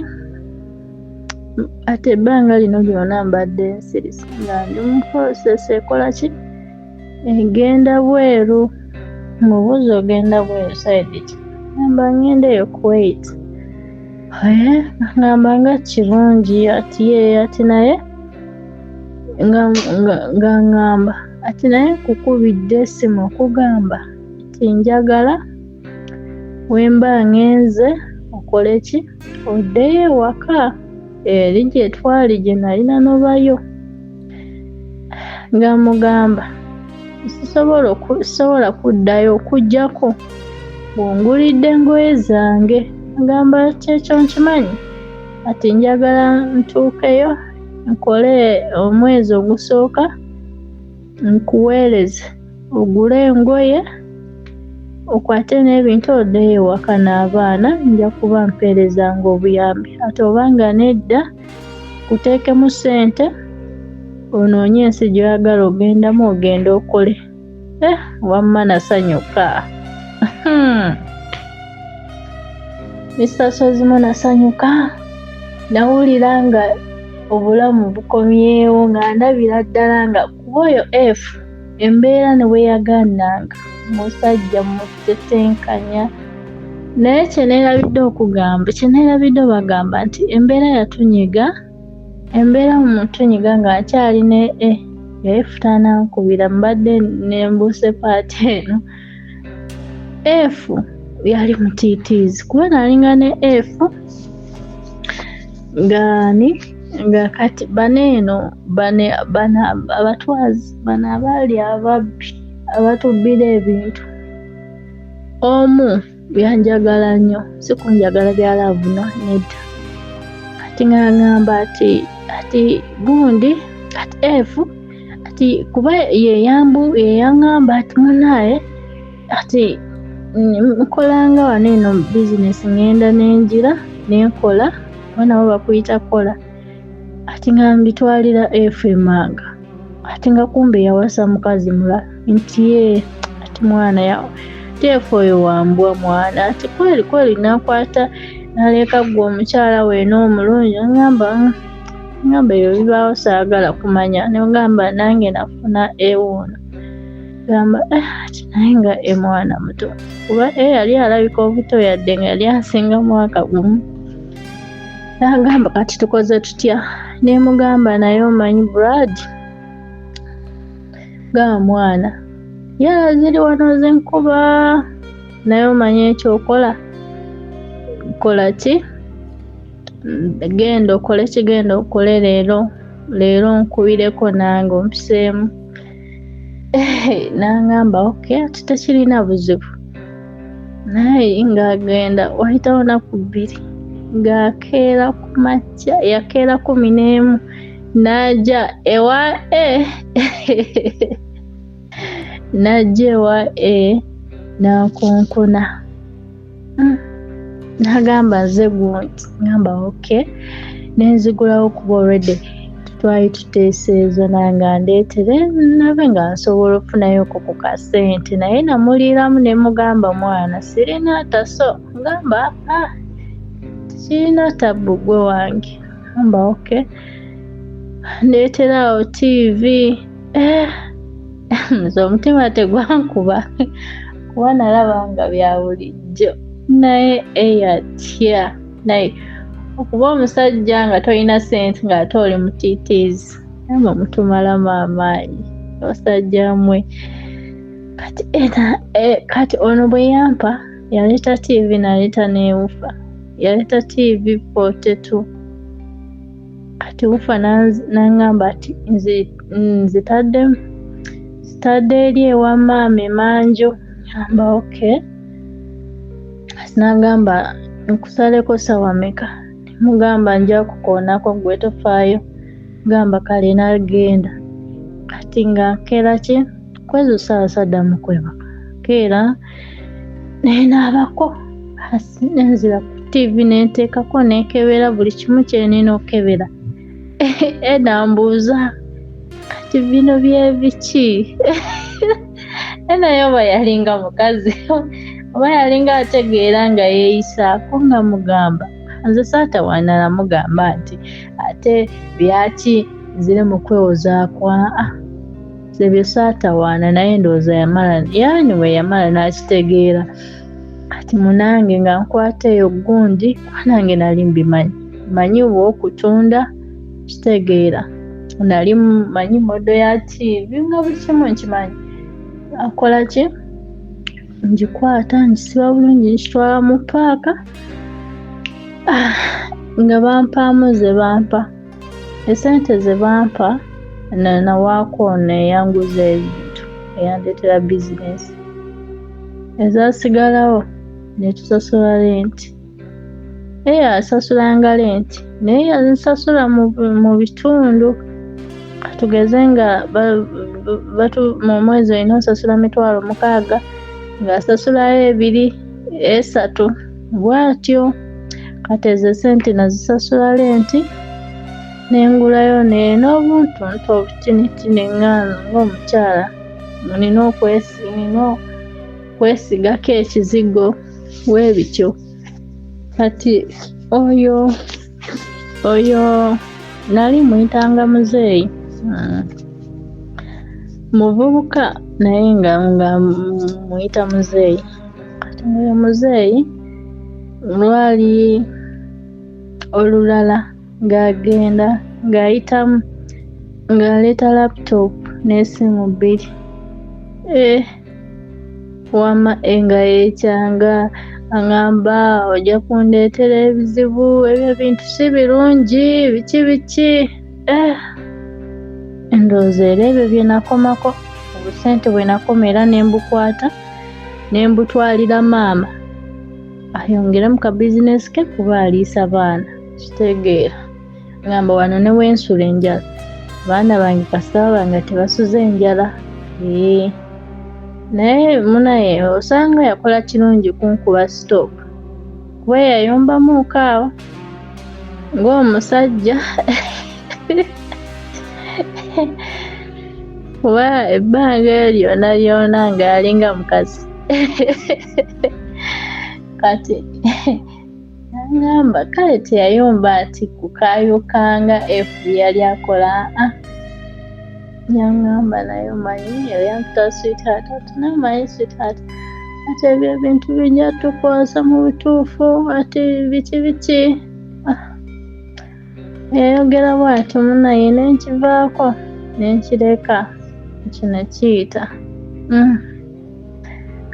ate ebbanga lino lyonna mbadde nsirisa nga ndi mu process ekola ki egenda bweru mubuuza ogenda bweru side ki ngamba ngenda eyo Kuwait ngamba nga kirungi ati naye nga ngamba ati naye nkukubidde essimu okugamba nti njagala wemba ngenze okole ki oddeyo ewaka eri gye twali gye nalina nobayo nga mugamba sisobola kuddayo okuggyako bwongulidde engoye zange agamba kyekyo nkimanyi ati njagala ntuukeyo nkole omwezi ogusooka nkuweereze ogule engoye okwate n'ebintu oddeyo ewaka n'abaana nja kuba mpeerezanga obuyambi ate obanga nedda kuteekemu ssente onoonye ensi gy'oyagala ogendamu ogenda okole wamma nasanyuka misasozimu nasanyuka nawulira nga obulamu bukomyewo nga ndabira ddala nga kuba oyo embeera ne bweyagannanga musajja mutetenkanya naye kyeneerabidde bagamba nti embeera yatunyiga embeera mumutunyiga ng'akyalina yayifutana nkubira mbadde nembuuse paati eno yali mutiitiizi kuba nalinga ne nga kati baneeno abatwazi bano abaali ababbi abatubbira ebintu omu byanjagala nnyo si kunjagala bya laavuno nedda kati ng'agamba ati gundi ati ati kuba yeyaŋŋamba ati munaye ati nkolanga wano eno bizinesi ngenda n'enjira nenkola oba nabo bakuyita kola ati nga mbitwalira emanga ati nga kumbe yawasa mukazi mulala nti ati mwana yawe oyo wambwa mwana ati kweli nakwata naleka gwe omukyala we n'omulungi ngamba ebyo bibaawo saagala kumanya nengamba nange nafuna ewuuno gamba ati naye nga mwana muto kuba yali alabika obuto yadde nga yali asinga mwaka gumu nagamba kati tukoze tutya nemugamba naye omanyi Brad ga mwana yala ziri wano zenkuba naye omanyi ekyokola kola ki genda okole kigenda okole leero nkubireko nange ompiseemu nangamba ati tekirina buzibu naye ng'agenda wayitawo naku 2 ng'akeera ku makya yakeera 11 n'ajja ewa n'ajja ewa n'akonkona n'agamba nze gundi ngamba nenzigulawo kuba already twali tuteeseezo nange andeetere nabe nga nsobola okufunayoko ku kasente naye namuliiramu ne mugamba mwana sirina taso ngamba tekirina tabbu gwe wange ngamba ndeeterawo TV nze omutima tegwankuba kuba nalaba nga bya bulijjo naye yatya naye okuba omusajja nga tolina sente ng'ate oli mutiitiizi amba mutumalamu amaanyi abasajja mmwe kati ono bwe yampa yaleeta TV naleeta n'ewufa yaleeta TV 42 kati wufa n'angamba ati zitadde eri ewa maama emanju amba n'agamba nkusaleko sawa meka mugamba nja kukoonako gwe tofaayo gamba kale n'agenda kati nga nkeera ki kwezo ssaawa saddamu kwebaka keera naye naabako nenzira ku TV nenteekako nekebera buli kimu kyenina okebera. Eda mbuuza kati bino byebiki? Naye oba yalinga mukazi oba yalinga ategeera nga yeeyisaako nga mugamba. Nze saatawaana namugamba nti ate byaki nzire mu kwewozaako. Ebyo saatawaana naye ndowooza yamala we yamala n'akitegeera. Kati munange nga nkwata eyo gundi nange nali mbimanyi. Manyi w'okutunda kitegeera. Nali manyi modo ya TV nga buli kimu nkimanyi. Akola ki? Ngikwata ngisiba bulungi nkitwala mu paaka nga bampaamu ze bampa. Esente ze bampa nawaako neyanguza ebintu eyandeetera bizinesi. Ezasigalawo netusasula lenti. Asasulanga lenti naye yazisasula mu bitundu. Tugeze nga mu mwezi olina osasula 6,000 ng'asasulayo 2, 3 bw'atyo. Kati ezo sente nazisasula lenti nengulayo n'obuntuntu obutinitini ng'omukyala nina okwesigako ekizigo weebityo. Kati oyo nali muyitanga muzeeyi. Muvubuka naye nga muyita muzeeyi. Kati oyo muzeeyi lwali olulala ng'agenda ng'ayitamu ng'aleeta laptop n'essimu 2. Wama nga yeekyanga aŋŋamba ojja kundeetera ebizibu, ebyo ebintu si birungi, biki. Endowooza era ebyo bye nakomako. Obusente bwe nakomera ne mbukwata ne mbutwalira maama ayongere mu kabizinesi ke kuba aliisa baana. Kitegeera. Ngamba wano ne wensula enjala. Baana bange kasita banga tebasuze enjala. Naye munaye osanga yakola kirungi kunkuba stop. Kuba yayombamuuko awo ng'omusajja. Kuba ebbanga eryo lyonna ng'alinga mukazi. Kati ngamba kale teyayomba ati kukaayukanga yali akola. Yaŋŋamba naye omanyi yankuta sweetheart. Ati namanyi sweetheart ati ebyo ebintu bijja tukwasa mu bituufu ati biki. Yayogera bw'atyo munaye nenkivaako nenkireka kino kiyita.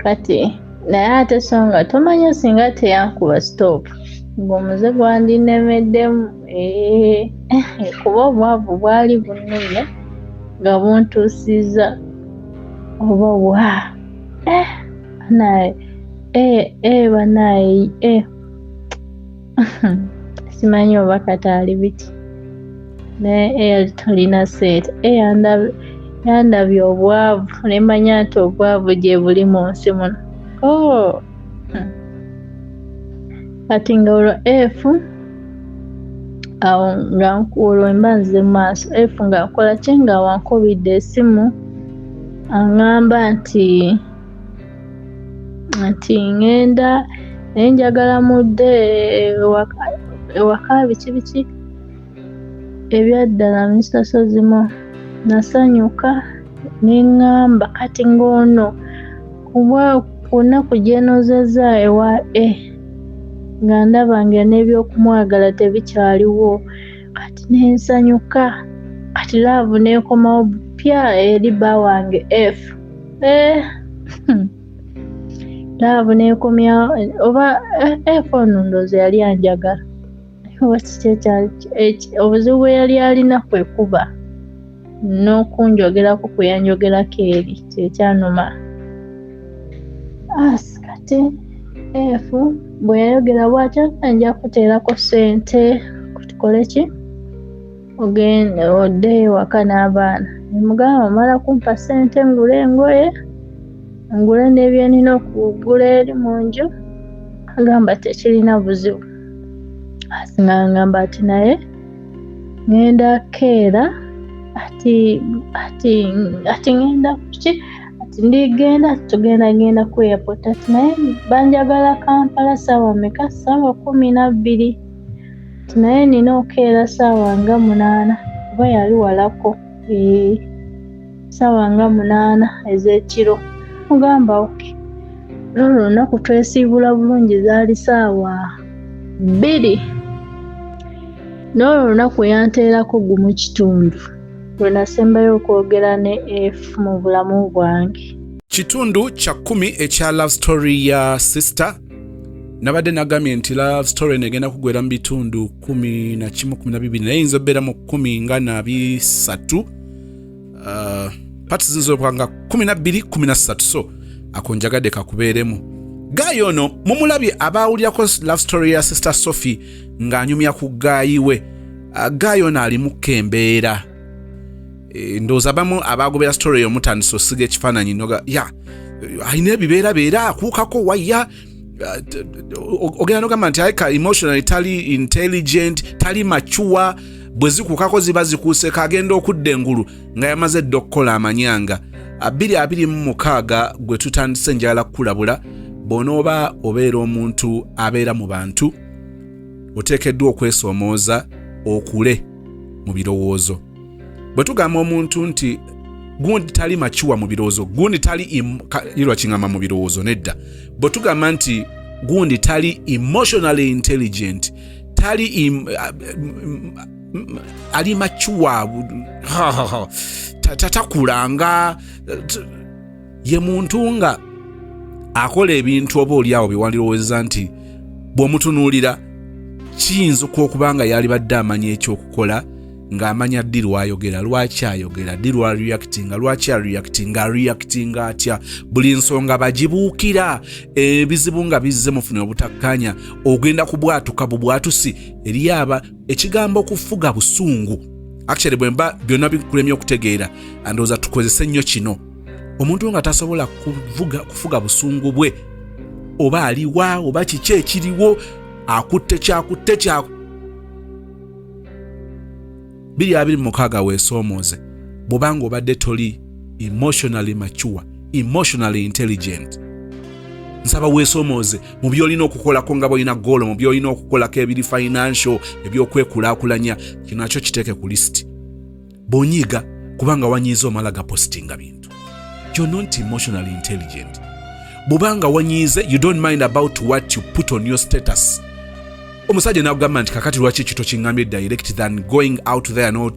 Kati naye ate so nga tomanya singa teyankuba stop ng'omuze gwandinemeddemu. Kuba obwavu bwali bunnumye nga buntuusiza oba banaye simanyi oba kataali biti naye tolina sente. Yandabye obwavu nemanya nti obwavu gye buli mu nsi muno. Kati nga olwo awo nga olwo mba nze mu maaso nga nkola ki nga wankubidde essimu aŋŋamba nti ngenda naye njagala mudde ewaka biki ebyaddala misaso zimu. Nasanyuka neŋŋamba kati ng'ono kuba ku nnaku gyenozezza ewa nga ndaba nga n'ebyokumwagala tebikyaliwo. Kati nensanyuka. Kati laavu neekomawo bupya eri bba wange laavu neekomyawo oba ono ndowooza yali anjagala. Oba obuzibu bwe yali alina kwe kuba n'okunjogerako kwe yanjogerako eri kyekyanuma. Kati bwe yayogera bw'atyo nja kuteerako ssente tukole ki ogende odde ewaka n'abaana. Nemugamba omala kumpa ssente ngule engoye ngule n'ebyenina okugula eri mu nju. Agamba tekirina buzibu. ngamba ati naye ngenda keera ati ngenda kuki ati ndigenda tugenda ku airport ati naye banjagala Kampala saawa meka saawa 12 ati naye nina okeera saawa nga 8 oba yali walako saawa nga 8 ez'ekiro mugamba oke olwo olunaku twesiibula bulungi zaali saawa 2 n'olwo olunaku yanteerako gumu kitundu lwe nasembayo okwogera ne F mu bulamu bwange. Kitundu kya 10 ekya love story ya sister nabadde nagambye nti love story negenda kugwera mu bitundu 11 12 naye yinza obbeera mu 13 pati zinzo okanga 12 13 so akonjagadde kakubeeremu Gayo ono mumulabye abawulyako love story ya sister Sophie ng'anyumya ku gaayiwe Gayo ono ali mu kembeera ndowooza bamu abagobera story omutandisa osiga ekifaananyi noga alina ebibeerabeera akuukako waya ogenda nogamba nti ayika emotionally tali intelligent tali mature bwe zikuukako ziba zikuuseko agenda okudda engulu nga yamaze dde okukola amanyanga 226 gwe tutandise njala kulabula bw'onooba obeera omuntu abeera mu bantu oteekeddwa okwesoomooza okule mu birowoozo bwe tugamba omuntu nti gundi tali machuwa mu birowoozo gundi tali yirwa kingamba mu birowoozo nedda bwe tugamba nti gundi tali emotionally intelligent tali ali machuwa tatakulanga ye muntu nga akola ebintu oba oli awo byewalirowooza nti bw'omutunuulira kiyinza okubanga yali badde amanya ekyokukola ng'amanya ddi lwayogera lwaki ayogera ddi lwareactinga lwaki areactinga atya buli nsonga bagibuukira ebizibu nga bizze mufune obutakkanya ogenda kubwatuka bubwatusi eri aba ekigambo okufuga busungu actually bwemba byonna bikulemye okutegeera andowooza tukozese nnyo kino omuntu nga tasobola kufuga busungu bwe oba aliwa oba kiki ekiriwo akutte kyaku 226 weesoomooze bw'obanga obadde toli emotionally mature emotionally intelligent nsaba weesoomooze mu byolina okukolako nga bwolina goolo mu byolina okukolako ebiri financial ebyokwekulaakulanya kino nakyo kiteeke ku lisiti bw'onyiiga kubanga wanyiiza omala gapositinga bintu you're not emotionally intelligent bw'obanga wanyiize you don't mind about what you put on your status omusajja n'agamba nti kakati lwaki ekito kiŋŋambye direct than going out there no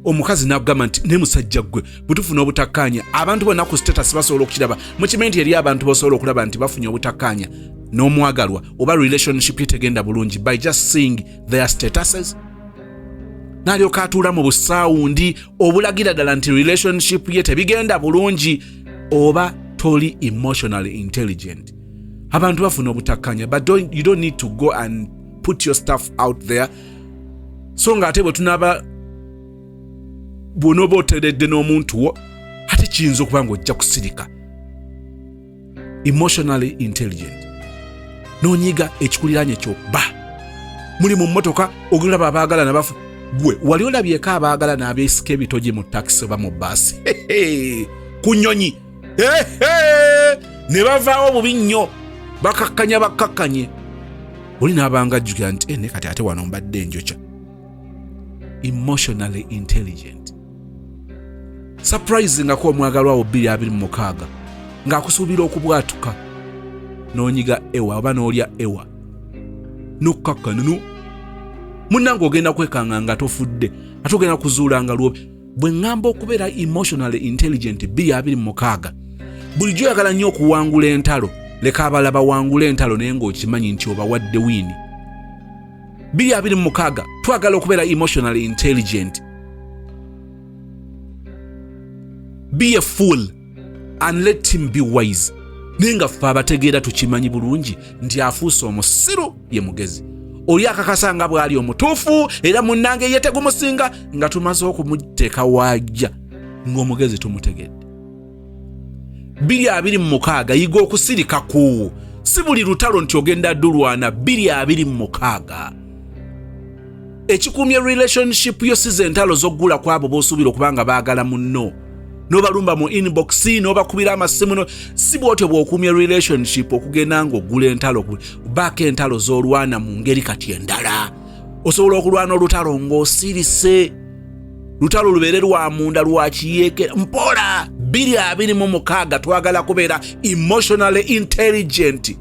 omukazi n'agamba nti ne musajja gwe butufuna obutakkaanya abantu bonna ku status basobola okukiraba mukimanyi nti eri abantu basobola okulaba nti bafunye obutakkaanya n'omwagalwa oba relationship ye tegenda bulungi by just seeing their statuses n'alyoka atuula mu busaawundi obulagira ddala nti relationship ye tebigenda bulungi oba toli emotionally intelligent abantu bafuna obutakkaanya but you don't need to go and put your stuff out there so nga ate bwe tunaba bw'onooba oteredde n'omuntu wo ate kiyinza okuba ng'ojja kusirika emotionally intelligent n'onyiga ekikuliraanye ky'okuba muli mu mmotoka ogulaba abaagala nabafu gwe wali olabyeko abaagala n'abeesika ebitogi mu takisi oba mu baasi ku nnyonyi ne bavaawo bubi nnyo bakakkanye oli n'abanga ajjukira nti ne kati ate wano mbadde njokya emotionally intelligent surprisingako omwagalwa wo 226 ng'akusuubira okubwatuka n'onyiga ewa oba n'olya ewa n'okkakkanunu munnange ogenda kwekanga nga tofudde ate ogenda kuzuula nga lwobe bwe ŋŋamba okubeera emotionally intelligent 226 bulijjo oyagala nnyo okuwangula entalo leka abala bawangula entalo naye ng'okimanyi nti obawadde wiini 226 twagala okubeera emotionally intelligent be a fool and let him be wise naye nga ffe abategeera tukimanyi bulungi nti afuuse omusiru ye mugezi oli akakasa nga bw'ali omutuufu era munnange ye tegumusinga nga tumaze okumuteeka waajja ng'omugezi tumutegedde 226 yiga okusirika ku si buli lutalo nti ogenda dulwana 226 Ekikumye relationship yo si zentalo z'oggula kwabo b'osuubira okubanga baagala munno. N'obalumba mu inbox, n'obakubira amasimu, no si bw'otyo bw'okumye relationship okugenda ng'oggula entalo, baako entalo z'olwana mu ngeri kati endala. Osobola okulwana olutalo ng'osirise. Lutalo lubeere lwa munda lwa kiyeeke. Mpola 2026 twagala kubeera emotionally intelligent.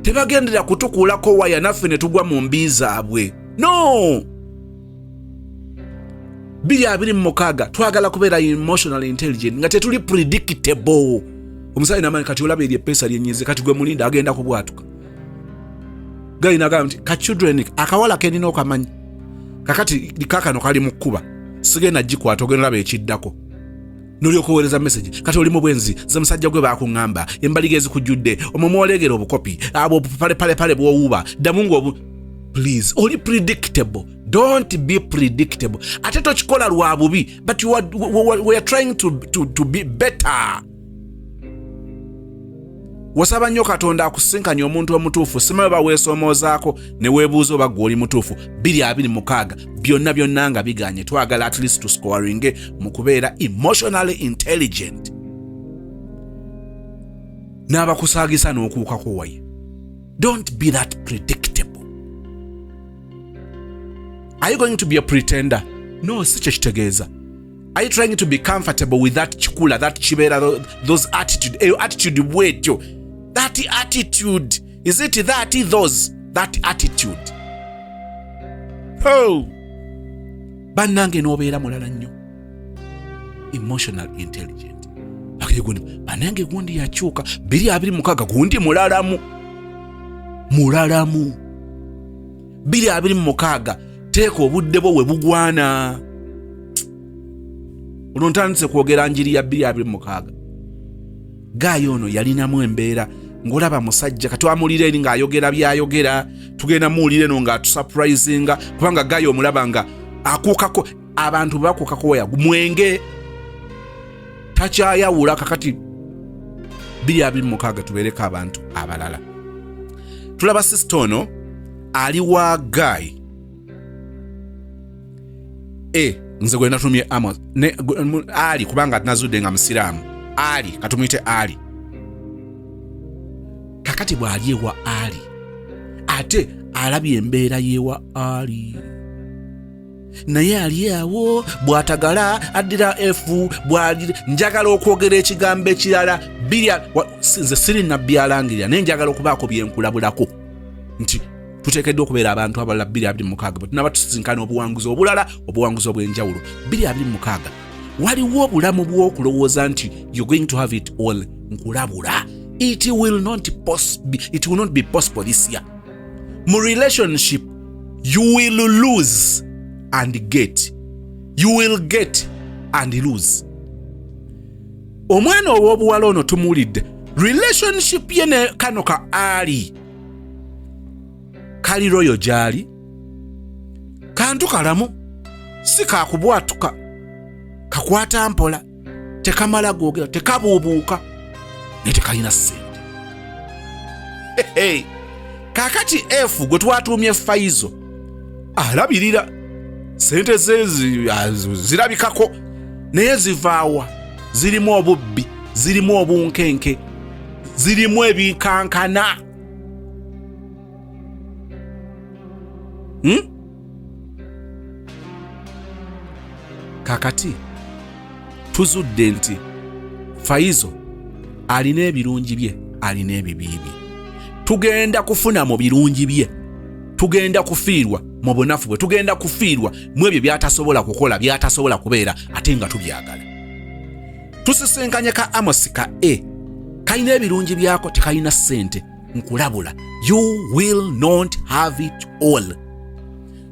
Tebagendera kutukuulako waya naffe ne tugwa mu mbi zaabwe. No! 2026 twagala kubeera emotionally intelligent nga tetuli predictable. Omusajja n'amanyi kati olaba eryo eppeesa lyenyize kati gwe mulinda agenda kubwatuka. Gayina agamba nti ka children akawala kenina okamanyi. Kakati kakano kali mu kkuba. Sigenda gikwata ogenda olaba ekiddako. Nolyoka oweereza message kati oli mu bwenzi za musajja gwe baakungamba embaliga ezikujjudde omumwolegera obukopi abo pale bw'owuuba ddamu ng'obu. Please, only predictable. Don't be predictable. Ate tokikola lwa bubi, but we are trying to be better. Wasaba nnyo Katonda akusinkanya omuntu omutuufu, simawe baweesomoozaako ne weebuuza oba gw'oli mutuufu. 2026 byonna nga biganye, twagala at least to scoring mu kubeera emotionally intelligent. N'abakusaagisa n'okuukako waye. Don't be that predictable. Are you going to be a pretender? No, si kye kitegeeza. Are you trying to be comfortable with that chikula, that chibera, those attitude? Attitude bwetyo. That attitude. Is it that that attitude? Oh! Bannange n'obeera mulala nnyo. Emotional intelligent. Bakiri gundi, bannange gundi yakyuka. 2026 gundi mulalamu. 2026 teeka obudde bwo we bugwana. Olontandise kwogera njiri ya 2026. Gaayo ono yalinamu embeera ng'olaba musajja kati amulira eri ng'ayogera byayogera, tugenda muwulire no ng'atusurprisinga kubanga Gaayo omulaba nga akuukako abantu bakuukako waya mwenge takyayawula kakati 2026 tubeereko abantu abalala. Tulaba sister ono ali wa Guy. Nze gwe natumye Amos Ali kubanga nazudde nga musiraamu. Ali katumuyite Ali. Kakati bw'ali ewa Ali ate alabye embeera yewa Ali. Naye ali awo bw'atagala addira efu bw'ali njagala okwogera ekigambo ekirala nze siri nabbi alangirira naye njagala okubaako byenkulabulako nti tuteekeddwa okubeera abantu abalala 2026 bwe tunaba tusinkana obuwanguzi obulala obuwanguzi obw'enjawulo. 2026 waliwo obulamu bw'okulowooza nti you're going to have it all nkulabula. It will not be possible this year. Mu relationship you will lose and get. You will get and lose. Omwana ow'obuwala ono tumuwulidde relationship ye ne kano ka Ali kali royo gyali kantu kalamu si kakubwatuka kakwata mpola tekamala googera tekabuubuuka ne tekalina ssente. Kakati F gwe twatuumye Faizo alabirira sente ze zirabikako naye zivaawa zirimu obubbi zirimu obunkenke zirimu ebikankana. Kakati tuzudde nti Faizo alina ebirungi bye alina ebibi bye. Tugenda kufuna mu birungi bye, tugenda kufiirwa mu bunafu bwe, tugenda kufiirwa mu ebyo byatasobola kukola byatasobola kubeera ate nga tubyagala. Tusisinkanye ka Amos ka kalina ebirungi byako tekalina ssente nkulabula. You will not have it all.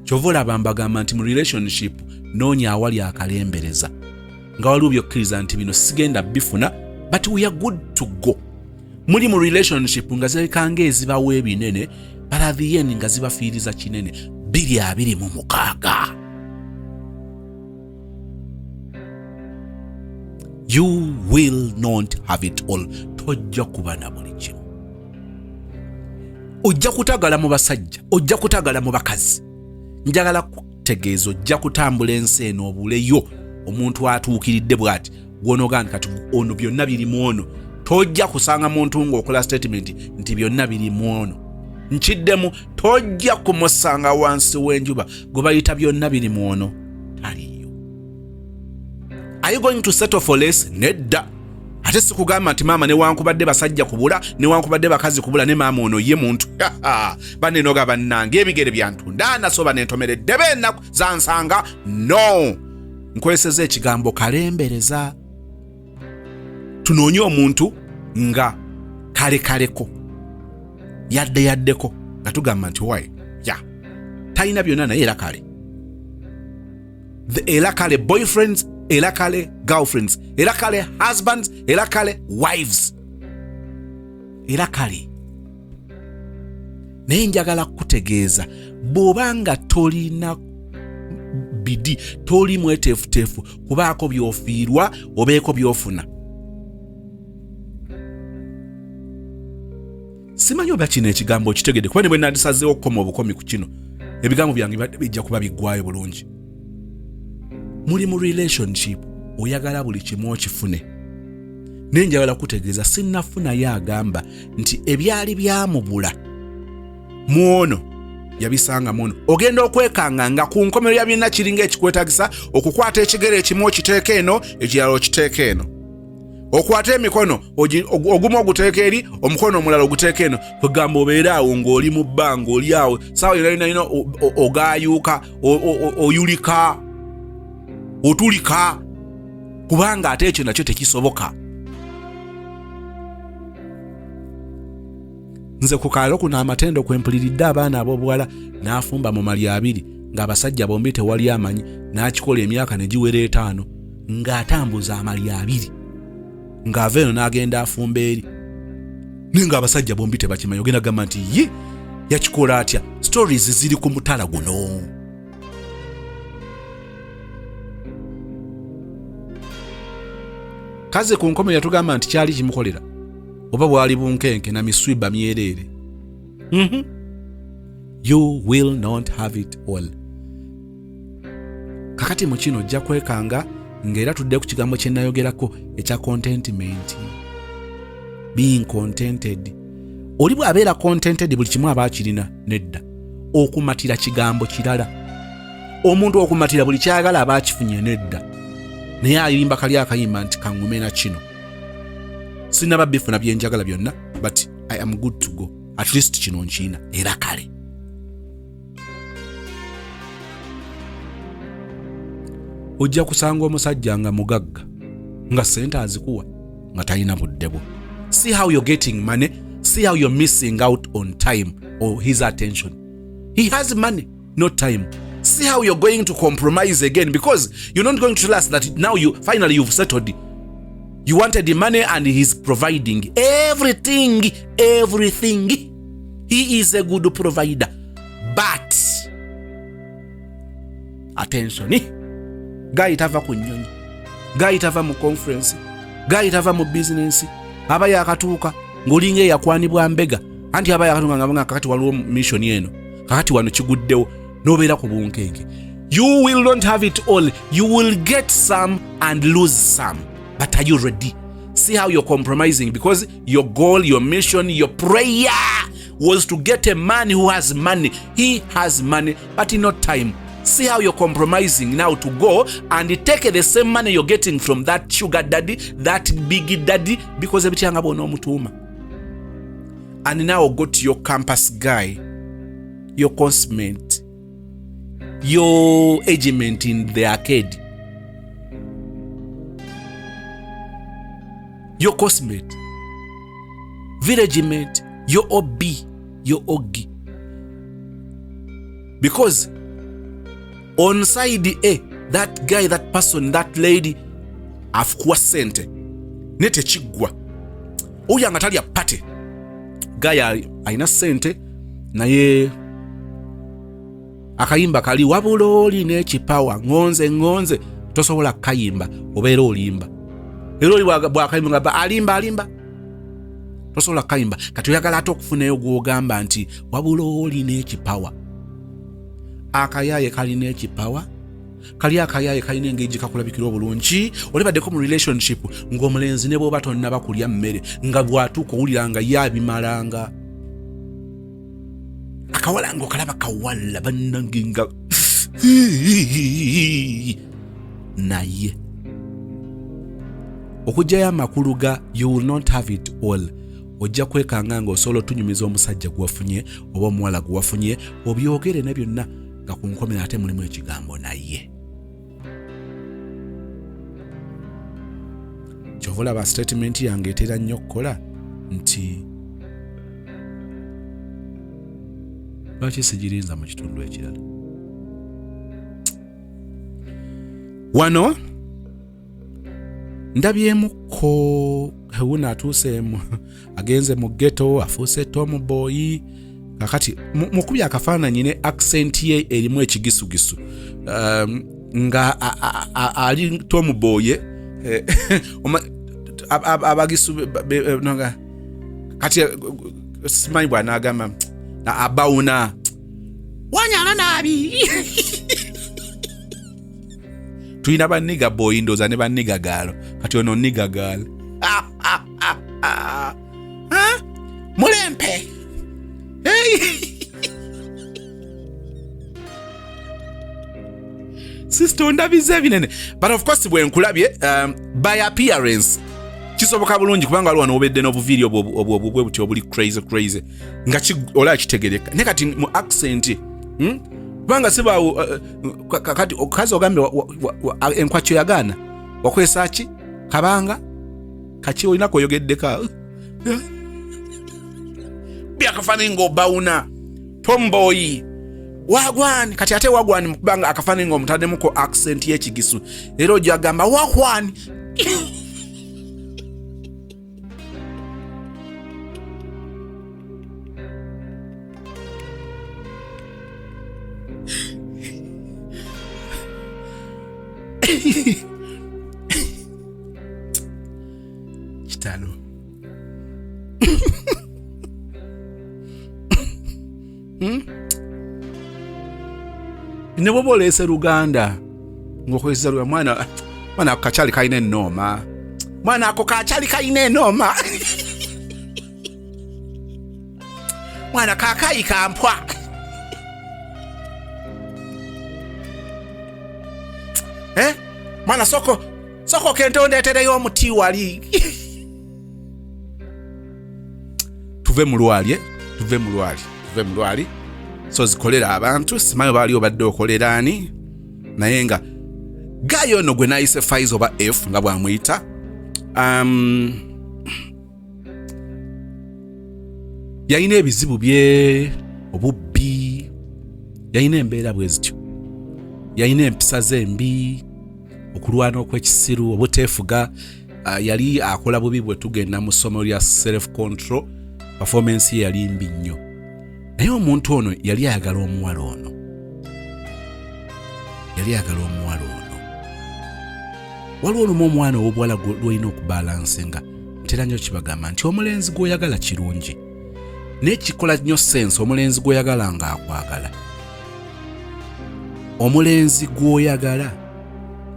Kyova olaba mbagamba nti mu relationship noonya awali akalembereza nga waliwo byokkiriza nti bino sigenda bifuna but we are good to go. Muli mu relationship nga zirabikanga ezibawo ebinene balaviyeni nga zibafiiriza kinene. 2026 you will not have it all. Tojja kuba na buli kimu. Ojja kutagala mu basajja, ojja kutagala mu bakazi. njagala kutegeeza ojja kutambula ensi eno obuleyo omuntu atuukiridde bw'ati gw'onogamba kati ono byonna birimu ono. Tojja kusanga muntu ng'okola statement nti byonna birimu ono. Nkiddemu tojja kumusanga wansi w'enjuba gwe bayita byonna birimu ono. Taliyo. Are you going to settle for less? Nedda. Ate sikugamba nti maama newankubadde basajja kubula newankubadde bakazi kubula ne maama ono ye muntu. Banenoga bannange ebigere byantunda nasoba nentomeredde b'ennaku zansanga. No. Nkweseza ekigambo kalembereza. Tunoonye omuntu nga kalekaleko yaddeko nga tugamba nti wayi talina byonna naye era kale. Era kale boyfriends, era kale girlfriends, era kale husbands, era kale wives, era kale. Naye njagala kutegeeza bw'oba nga tolina bidi, toli mweteefuteefu kubaako by'ofiirwa obeeko by'ofuna. Simanyi oba kino ekigambo okitegedde kuba ne bwe nandisazeewo okukoma obukomi ku kino ebigambo byange bijja kuba biggwayo bulungi. Muli mu relationship oyagala buli kimu okifune. Naye njagala kutegeeza sinnafunayo agamba nti ebyali byamubula muono yabisanga muno. Ogenda okwekanga nga ku nkomero ya byonna kiringa ekikwetagisa okukwata ekigere ekimu okiteeka eno ekirala okiteeka eno. Okwata emikono ogumu oguteeka eri omukono omulala oguteeka eno. Kugamba obeera awo ng'oli mu bbanga oli awo sawa yonna ogaayuuka oyulika otulika kubanga ate ekyo nakyo tekisoboka. Nze ku kaalo kuno amatendo kwempuliridde abaana ab'obuwala n'afumba mu mali 2 ng'abasajja bombi tewali amanyi n'akikola emyaka ne giwera 5 ng'atambuza amali 2 ng'ava eno n'agenda afumba eri naye ng'abasajja bombi tebakimanyi. Ogenda gamba nti ye yakikola atya? Stories ziri ku mutala guno. Kaze ku nkomero yatugamba nti kyali kimukolera oba bwali bunkenke na miswiba myerere. You will not have it all. Kakati mu kino ojja kwekanga ng'era tudde ku kigambo kye nayogerako ekya contentment. Being contented. Oli bw'abeera contented buli kimu aba akirina. Nedda. Okumatira kigambo kirala. Omuntu okumatira buli kyagala aba akifunye. Nedda. Naye ayimba kali akayimba nti kangume na kino. Sinaba bifuna byenjagala byonna but I am good to go. At least kino nkiina era kale. Ojja kusanga omusajja nga mugagga nga sente azikuwa nga talina buddebo. See how you're getting money. See how you're missing out on time or his attention. He has money, no time. See how you're going to compromise again because you're not going to tell us that now you've settled. You wanted the money and he's providing everything. He is a good provider. But attention, guy itava ku nnyonyi, guy itava mu conference, guy itava mu business, aba yakatuuka ng'olinga yakwanibwa mbega anti aba yakatuuka nga kakati waliwo mission eno kakati wano kiguddewo n'obeera ku bunkenke. You will not have it all. You will get some and lose some. But are you ready? See how you're compromising because your goal, your mission, your prayer was to get a man who has money. He has money, but not time. See how you're compromising now to go and take the same money you're getting from that sugar daddy, that big daddy, because ebityanga bona omutuma. And now go to your campus guy, your cosmate, your agent in the arcade, your cosmate, village mate, your OB, your OG. Because on side A, that guy, that person, that lady, afukuwa sente nete chigwa uya nga talya pate guy aina sente naye akayimba kali wabula oli n'ekipawa ngonze tosobola kayimba obeera olimba era oli bwakayimba nga alimba tosobola kayimba kati oyagala ate okufunayo gw'ogamba nti wabula oli n'ekipawa. akayaye kalina ekipawa, kali akayaye kalina engeri kakulabikira obulungi, olibaddeko mu relationship ng'omulenzi ne bw'oba tonnaba kulya mmere nga bw'atuuka owulira nga ye abimalanga. Akawala ng'okalaba kawala bannange nga naye okugyayo amakulu ga you will not have it all, ojja kwekanga ng'osobola otunyumiza omusajja gwafunye oba omuwala gwafunye, obyogere ne byonna nga ku nkomera ate mulimu ekigambo naye. Kyova olaba statement yange etera nnyo okukola nti lwaki sigirinza mu kitundu ekirala. Wano ndabyemuko hewuna atuuseemu agenze mu ghetto afuuse Tom Boy kakati mukubi akafaananyi ne accent ye erimu ekigisugisu nga ali Tom Boy abagisu kati simanyi bw'anaagamba na abawuna wanyala nabi tuyina banniga boy ndoza ne banniga gaalo kati ono nniga gaalo mulempe sister ndabize ebinene but of course bwe nkulabye by appearance kisoboka bulungi kubanga waliwo n'obedde n'obuviiri obwo bwe buti obuli crazy nga ola kitegereka ne kati mu accent kubanga sibaawo kati okazi ogambe enkwakyo yagaana wakwesa ki kabanga kaki olina koyogeddeka byakafaananyi ng'obawuna Tom Boy wagwani kati ate wagwani mukubanga akafaananyi ng'omutaddemu accent y'ekigisu era ojja agamba wagwani kitalo ne bwoba oleese Luganda ng'okozesa Luganda mwana ako kakyali kalina ennooma mwana ako kakyali kalina ennooma mwana kakayi kampwa mwana soko kente ondeetereyo omuti wali tuve mu lwali so zikolera abantu simanyi baali obadde okolera ani naye nga gayo ono gwe nayise Faiz oba F nga bwamuyita yalina ebizibu bye obubbi yalina embeera bwe zityo yalina empisa ze embi okulwana okw'ekisiru obuteefuga yali akola bubi bwe tugenda mu ssomo lya self control performance ye yali mbi nnyo naye omuntu ono yali ayagala omuwala ono waliwo olumu omwana ow'obuwala lwolina okubalansinga ntera nnyo kibagamba nti omulenzi gw'oyagala kirungi naye kikola nnyo sense omulenzi gw'oyagala ng'akwagala omulenzi gw'oyagala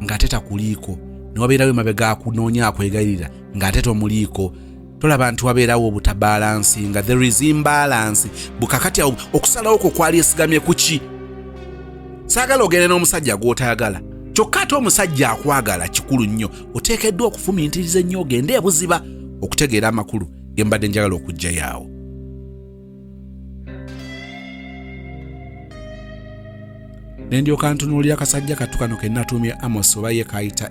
ng'ate takuliiko newabeerawo emabega akunoonya akwegayirira ng'ate tomuliiko tolaba nti wabeerawo obutabalansinga there is imbalance bukakati awo okusalawo kwo kwali esigamye ku ki saagala ogende n'omusajja gw'otayagala kyokka ate omusajja akwagala kikulu nnyo oteekeddwa okufumiitiriza ennyo ogende ebuziba okutegeera amakulu ge mbadde njagala okuggyayo awo nendyoka ntunuulira akasajja kattu kano ke natuumye Amos oba ye kayita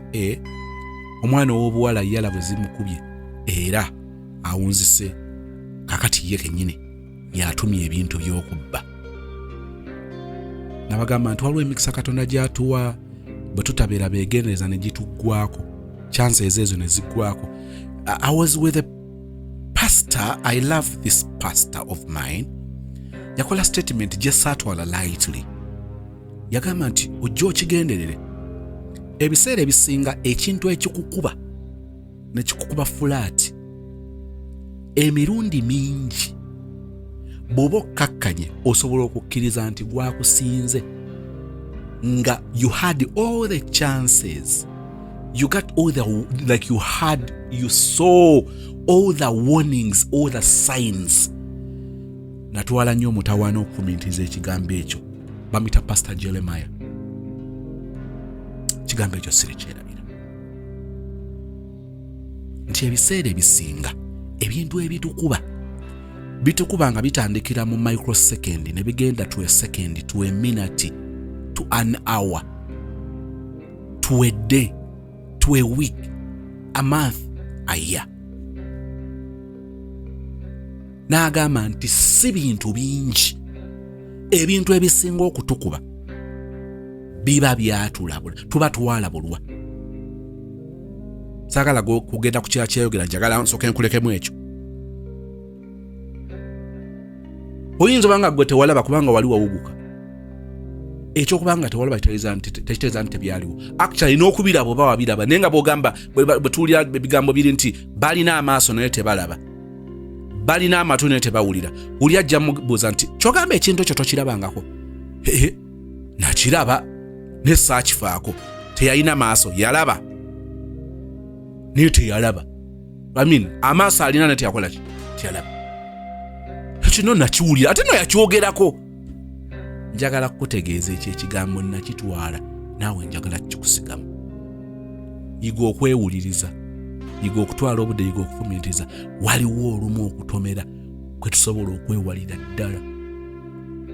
omwana ow'obuwala yala bwe zimukubye era awunzise kakati ye kennyini yatumye ebintu by'okubba nabagamba nti waliwo emikisa Katonda gy'atuwa bwe tutabeera beegendereza ne gituggwako chance ezo ne ziggwako. I was with a pastor. I love this pastor of mine. Yakola statement gy'essaatwala lightly. Yagamba nti ojja okigenderere ebiseera ebisinga ekintu ekikukuba ne kikukuba fulaati emirundi mingi bw'oba okkakkanye osobola okukkiriza nti gwakusinze nga you had all the chances, you got all the, like you saw all the warnings, all the signs. Natwala nnyo mutawaana okufumiitiriza ekigambo ekyo, bamita Pastor Jeremiah. Ekigambo ekyo sirikyerabira nti ebiseera ebisinga ebintu bitukuba nga bitandikira mu microsecond ne bigenda to a second, to a minute, to an hour, to a day, to a week, a month, a year. N'agamba nti si bintu bingi ebintu ebisinga okutukuba biba byatulabula, tuba twalabulwa. Saagala kugenda ku kira kyeyogera, njagala nsooke nkulekemu ekyo. Oyinza obanga gwe tewalaba kubanga wali wawuguka. Ekyo kubanga tewalaba tekitegeeza nti tebyaliwo. Actually n'okubiraba oba wabiraba, naye nga bw'ogamba bwe tuwulira ebigambo biri nti balina amaaso naye tebalaba, balina amatu naye tebawulira. Oli ajja mubuuza nti kyogamba ekintu ekyo tokirabangako. Nakiraba ne saakifaako. Teyalina maaso, yalaba naye teyalaba. Amaaso alina naye teyakola ki? Teyalaba. Kino nakiwulira ate no yakyogerako. Njagala kukutegeeza ekyo ekigambo nakitwala, naawe njagala kikusigamu. Yiga okwewuliriza, yiga okutwala obudde, yiga okufumiitiriza. Waliwo olumu okutomera kwe tusobola okwewalira ddala,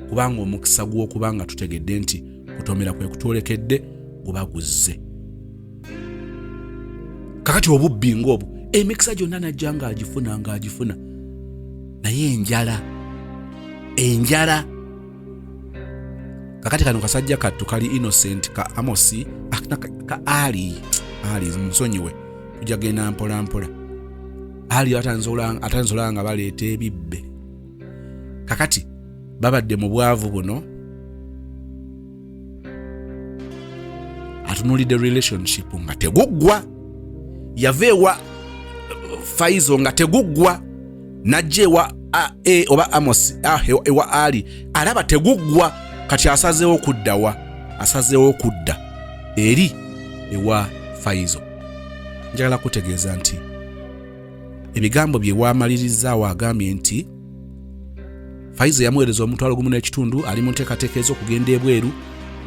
kubanga omukisa gw'okubanga tutegedde nti kutomera kwe kutwolekedde guba guzze. Kakati obubbi ng'obwo, emikisa gyonna najja ng'agifuna, naye enjala. Kakati kano kasajja kattu kali Innocent ka Amosi ka Ali musonyiwe, tujja genda mpola. Ali atanzola nga baleeta ebibbe. Kakati babadde mu bwavu buno, atunulidde relationship nga teguggwa, yaveewa Faizo nga teguggwa, najja ewa oba Amosi ewa Ali alaba teguggwa. Kati asazeewo kudda eri ewa Faizo. Njagala kutegeeza nti ebigambo bye waamaliriza waagambye nti Faizo yamuweereza omutwalo gumu n'ekitundu, ali mu nteekateeka ez'okugenda ebweru,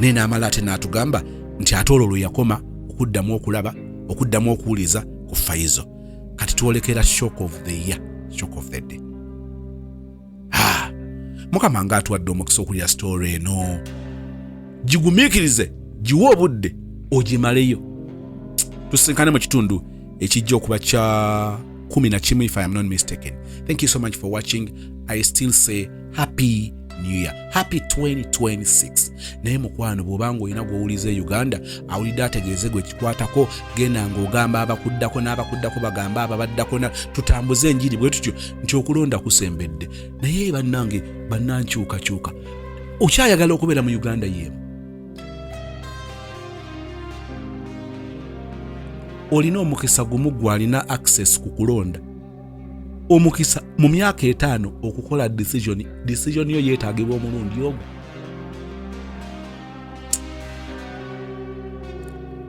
naye n'amala ate n'atugamba nti ate olwo lwe yakoma okuddamu okulaba, okuddamu okuwuliza ku Faizo. Kati twolekera shock of the year, shock of the day. Mukama nga atuwadde omukisa okulya story eno. Gigumiikirize, giwe obudde, ogimaleyo. Tusinkane mu kitundu ekijja okuba kya 11 if I am not mistaken. Thank you so much for watching. I still say happy new year, happy 2026. Naye mukwano bw'obanga olina gw'owuliza Uganda, awulidde ategeeze gwe kikwatako, genda ng'ogamba abakuddako n'abakuddako bagamba ababaddako, tutambuze enjiri bwe tutyo nti okulonda kusembedde. Naye bannange bannankyukakyuka, okyayagala okubeera mu Uganda yeemu, olina omukisa gumu gw'alina access ku kulonda. Omukisa mu myaka 5 okukola decision yo yeetaagibwa omulundi ogwo.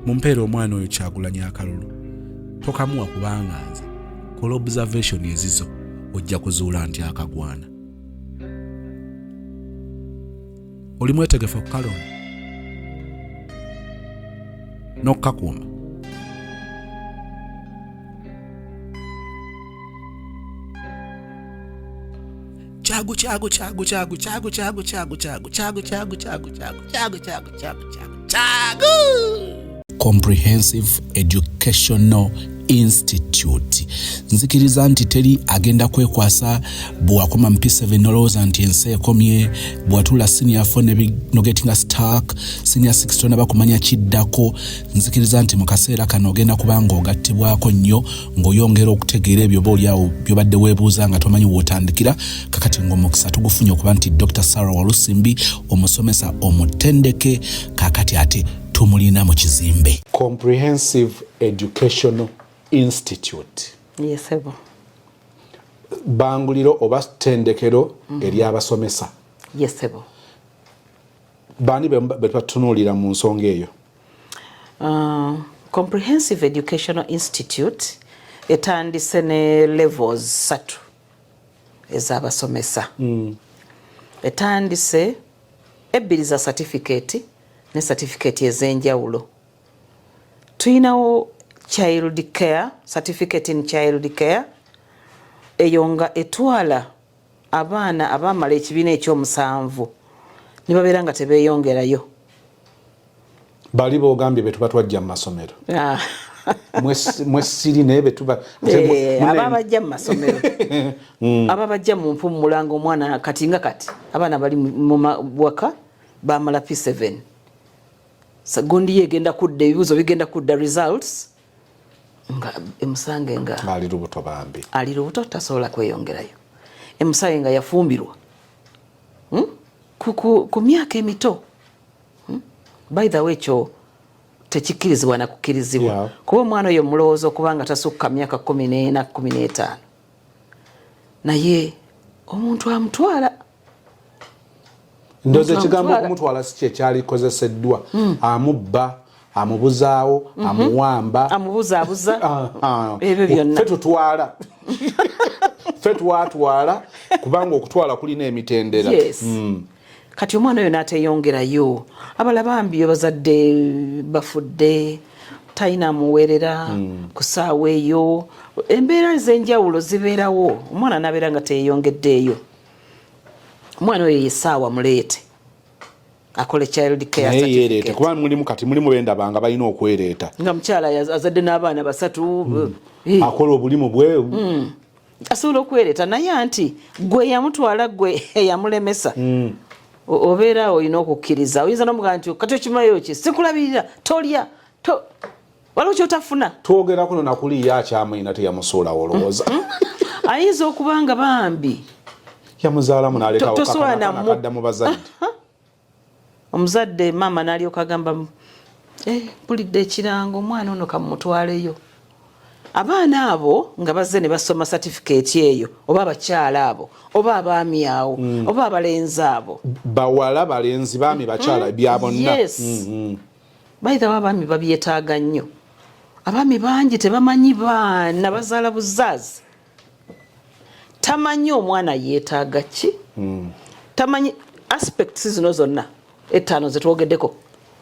Mumpeera omwana oyo Kyagulanyi akalulu, tokamuwa kubanga nze kola observation ezizo ojja kuzuula nti akagwana. Oli mwetegefu okukalonda n'okukakuuma. Chagu. Comprehensive Educational Institute. Nzikiriza nti teri agenda kwekwasa bwakoma P7 nolowooza nti ensi ekomye, bwatula senior 4 no getting stark, senior 6 tona bakumanya kiddako. Nzikiriza nti mu kaseera kano ogenda kubanga ogattibwako nnyo ng'oyongera okutegeera ebyo boolyawo byobadde weebuuza nga tomanyi w'otandikira. Kakati ng'omukisa tugufunye okuba nti Dr. Sarah Walusimbi, omusomesa omutendeke, kakati ate tumulina mu kizimbe. Comprehensive Educational Institute. Yes, ebo. Banguliro oba tendekero eri abasomesa. Yes, ebo. Bani betunuulira mu nsonga eyo? Comprehensive Educational Institute etandise ne levels 3 ez'abasomesa. Etandise ebbiri za certificate ne certificate ez'enjawulo. Tuyinawo child care, certificate in child care, eyo nga etwala abaana abamala ekibiina ekyomusanvu ne babeera nga tebeeyongerayo. Bali boogambye be tuba twajja mu masomero. Mwesiri naye be tuba ababajja mu masomero ababajja mu mpumula ng'omwana kati nga kati abaana bali mu waka bamala P7 gundi yegenda kudda ebibuuzo bigenda kudda results nga emusange nga ali lubuto bambi ali lubuto tasobola kweyongerayo emusange nga yafumbirwa ku myaka emito. By the way kyo tekikkirizibwa na kukkirizibwa kuba omwana oyo mulowooza okubanga tasukka myaka 14 15 naye omuntu amutwala. Ndoze ekigambo okumutwala si kyekyalikozeseddwa. Amubba, amubuzaawo, amuwamba, amubuzaabuza ebyo byonna ffe tutwala ffe twatwala kubanga okutwala kulina emitendera. Kati omwana oyo n'ateyongerayo abala bambi bazadde bafudde talina muweerera ku ssaawa eyo embeera ez'enjawulo zibeerawo omwana n'abeera nga teyeyongeddeeyo. Omwana oyo yessaawa muleete akole child care certificate kuba mulimu kati mulimu bendabanga balina okwereeta nga mukyala azadde n'abaana 3 akola obulimu bwe asobola okwereeta naye anti gwe yamutwala gwe yamulemesa. Obeera olina okukkiriza oyinza n'omugamba nti kati okimayo ki sikulabirira tolya waliwo kyotafuna twogera kuno nakuliya akyamuyina teyamusuula olowooza ayinza okuba nga bambi yamuzaalamu n'alekakadda mu bazadde. Omuzadde maama n'alyoka agamba mpulidde ekirango omwana ono kamutwaleyo. Abaana abo nga bazze ne basoma certificate eyo oba abakyala abo oba abaami awo oba abalenzi abo bawala balenzi baami bakyala bya bonna. By the way abaami babyetaaga nnyo. Abaami bangi tebamanyi baana bazaala buzaazi. Tamanyi omwana yeetaaga ki tamanyi aspects zino zonna 5 zetwogeddeko.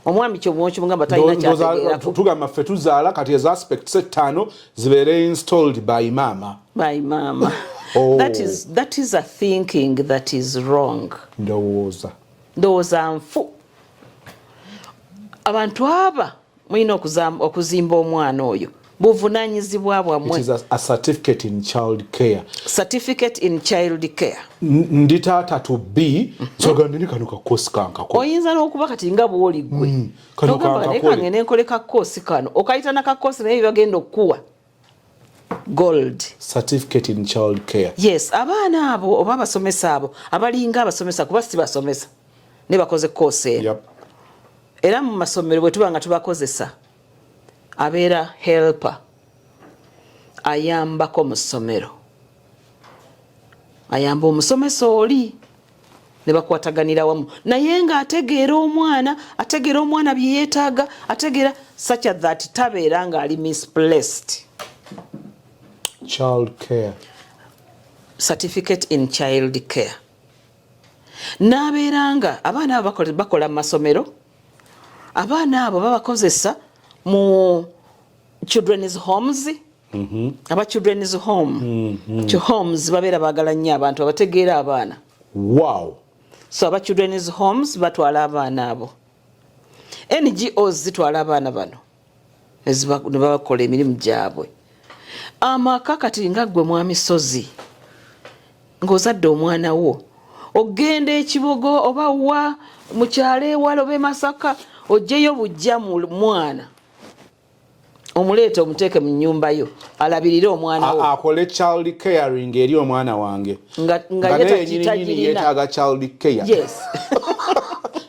Omwami kyomugamba talina kyategeerako. Tugamba ffe tuzaala kati ezo aspects 5 zibeere installed by mama. By mama. That is a thinking that is wrong. Ndowooza nfu. Abantu aba mulina okuzimba omwana oyo buvunaanyizibwa bwammwe. It is a certificate in child care. Certificate in child care. Ndi taata to be sogandini kano kakosi kankako. Oyinza n'okuba kati nga bw'oli gwe. Kange nenkole kakosi kano okayita na kakosi naye bagenda okuwa gold. Certificate in child care. Yes, abaana abo oba abasomesa abo abalinga abasomesa kuba si basomesa ne bakoze koose. Era mu masomero bwe tuba nga tubakozesa abeera helper ayambako mu ssomero ayamba omusomesa oli ne bakwataganira wamu naye nga ategeera omwana bye yeetaaga ategeera such that tabeera nga ali misplaced. Child care. Certificate in child care. N'abeera nga abaana abo bakola mu masomero abaana abo babakozesa mu children's homes. Aba children's home. Homes babeera baagala nnyo abantu abategeera abaana. Wow. So aba children's homes batwala abaana abo. NGOs zitwala abaana bano ne bakola emirimu gyabwe. Amaka kati nga ggwe mwami Sozi ng'ozadde omwana wo ogenda ekibogo oba wa mu kyalo ewala oba Masaka ogyeyo bujja mu mwana omuleeta omuteeke mu nnyumba yo alabirire omwana wo akole child caring eri omwana wange nga yenyini yeetaaga child care. Yes.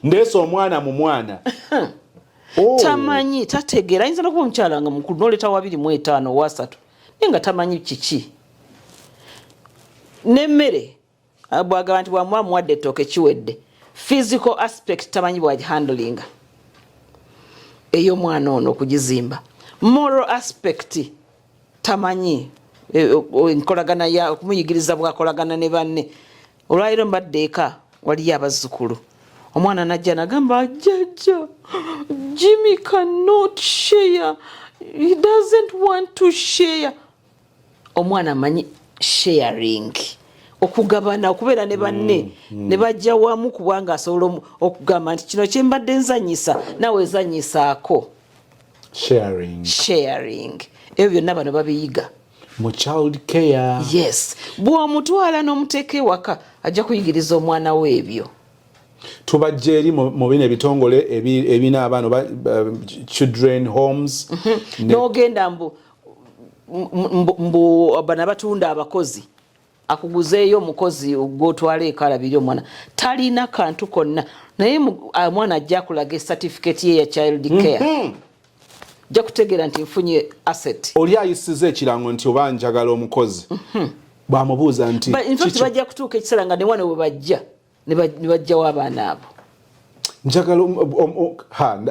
Ndeesa omwana mu mwana tamanyi tategeera ayinza n'okuba omukyala nga mukulu n'oleeta 2 mu 5 3 naye nga tamanyi kiki n'emmere bwagamba nti bwamuwa muwadde ettooke kiwedde physical aspect tamanyi bwa handling eyo mwana ono kujizimba. Moral aspect tamanyi enkolagana ya kumuyigiriza bwakolagana ne banne. Olwairo mbadde eka waliyo abazzukulu, omwana najja nagamba jjajja, Jimmy cannot share, he doesn't want to share. Omwana amanyi sharing, okugabana, okubeera ne banne ne bajja wamu kubanga asobola okugamba nti kino kye mbadde nzanyisa nawe zannyisaako. Sharing ebyo byonna bano babiyiga mu child care. Yes, bw'omutwala n'omuteeka ewaka ajja kuyigiriza omwana we ebyo. Tubajja eri mu bino ebitongole ebina abaana children homes. N'ogenda mbu bano abatunda abakozi, akuguzeeyo omukozi gw'otwala eka alabiri omwana talina kantu konna, naye omwana ajja akulaga certificate ye ya child care. Jja kutegeera nti nfunye asset. Oli ayisiza ekirango nti oba njagala omukozi. Bw'amubuuza nti bajja kutuuka ekiseera nga ne wano we bajja ne bajjawo abaana abo. Njagala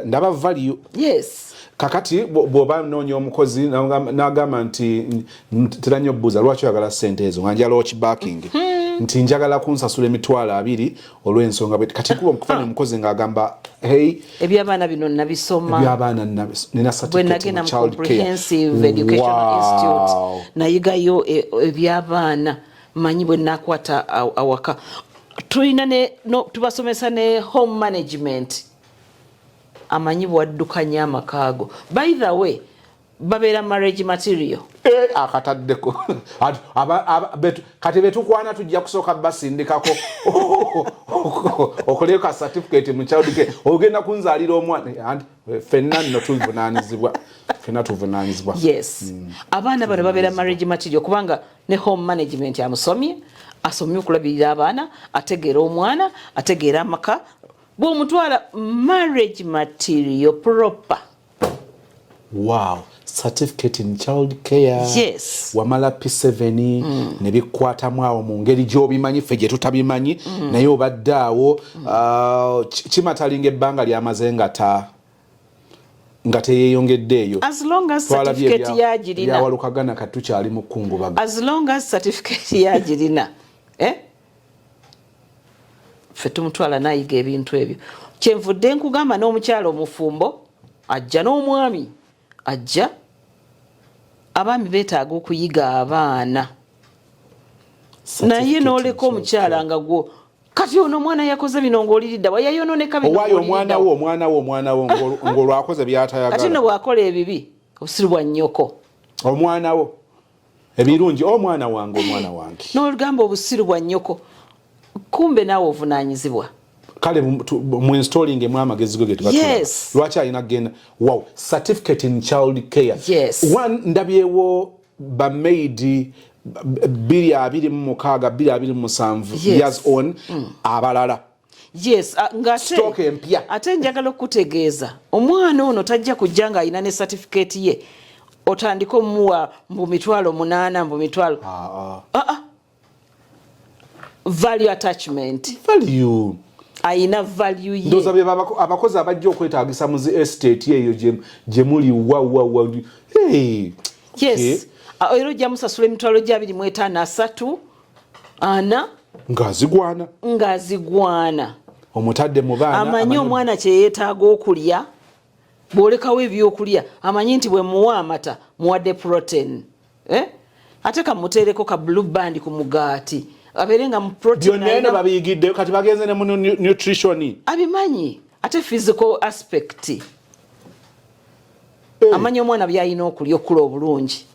ndaba value. Yes. Kakati bw'oba noonya omukozi n'agamba nti tera nnyo bbuuza lwaki oyagala ssente ezo nga njala okibacking nti njagala kunsasula $20 olw'ensonga kati kuba okufanya omukozi ng'agamba ebyabaana bino nabisoma, ebyabaana nina certificate mu child care. Comprehensive Educational Institute nayigayo ebyabaana manyi bwe nakwata awaka. Tulina tubasomesa ne home management, amanyi bwaddukanya amakaago. By the way, babeera marriage material. Akataddeko kati betukwana tujja kusooka basindikako okoleyo ka certificate mu child care, ogenda kunzaalira omwana. Ffenna nno tuvunaanyizibwa. Yes. Abaana bano babeera marriage material kubanga ne home management amusomye, asomye okulabirira abaana, ategeera omwana, ategeera amaka. Bw'omutwala marriage material proper. Wow. Certificate in child care. Yes. Wamala P7 ne bikwatamu awo mu ngeri gy'obimanyi ffe gye tutabimanyi naye obadde awo kimatalinga ebbanga ly'amaze nga teyeeyongeddeeyo. As long as certificate yagirina. Yawalukagana kati tukyali mu kkungubaga. As long as certificate yagirina. Ffe tumutwala nayiga ebintu ebyo. Kyenvudde nkugamba n'omukyalo omufumbo ajja n'omwami ajja. Abaami beetaaga okuyiga abaana. Naye n'oleka omukyala nga gwo kati ono omwana yakoze bino ng'oliridda wayayononeka bino ng'oliridda. Omwana wo ng'olwakoze by'atayagala. Kati no bw'akola ebibi obusiru bwa nnyoko. Omwana wo ebirungi omwana wange. N'olugamba obusiru bwa nnyoko. Kumbe naawe ovunaanyizibwa. Kale mu installing emu amagezi go getugatula. Yes. Lwaki alina genda. Wow. Certificate in child care. Yes. One ndabyewo ba maid 226 years on abalala. Yes, stock empya. Ate njagala okutegeeza omwana ono tajja kujja nga alina ne certificate ye otandika omuwa mbu $800 mbu $800. Value attachment. Value. Aina value ye. Ndoza bye abakozi abajja okwetaagisa mu estate eyo gye muli wa. Hey. Yes. Ero jja musasula $253 ana ngazigwana. Omutadde mu baana amanyi omwana kye yeetaaga okulya. Bwolekawo ebyokulya amanyi nti bwe muwa amata muwadde protein. Ate kamuteereko ka blue band ku mugaati. Aberenga mu protein. Byonna babiyigidde kati bagenze ne mu nutrition. Abimanyi ate physical aspect. Amanyi omwana byalina okulya okula obulungi.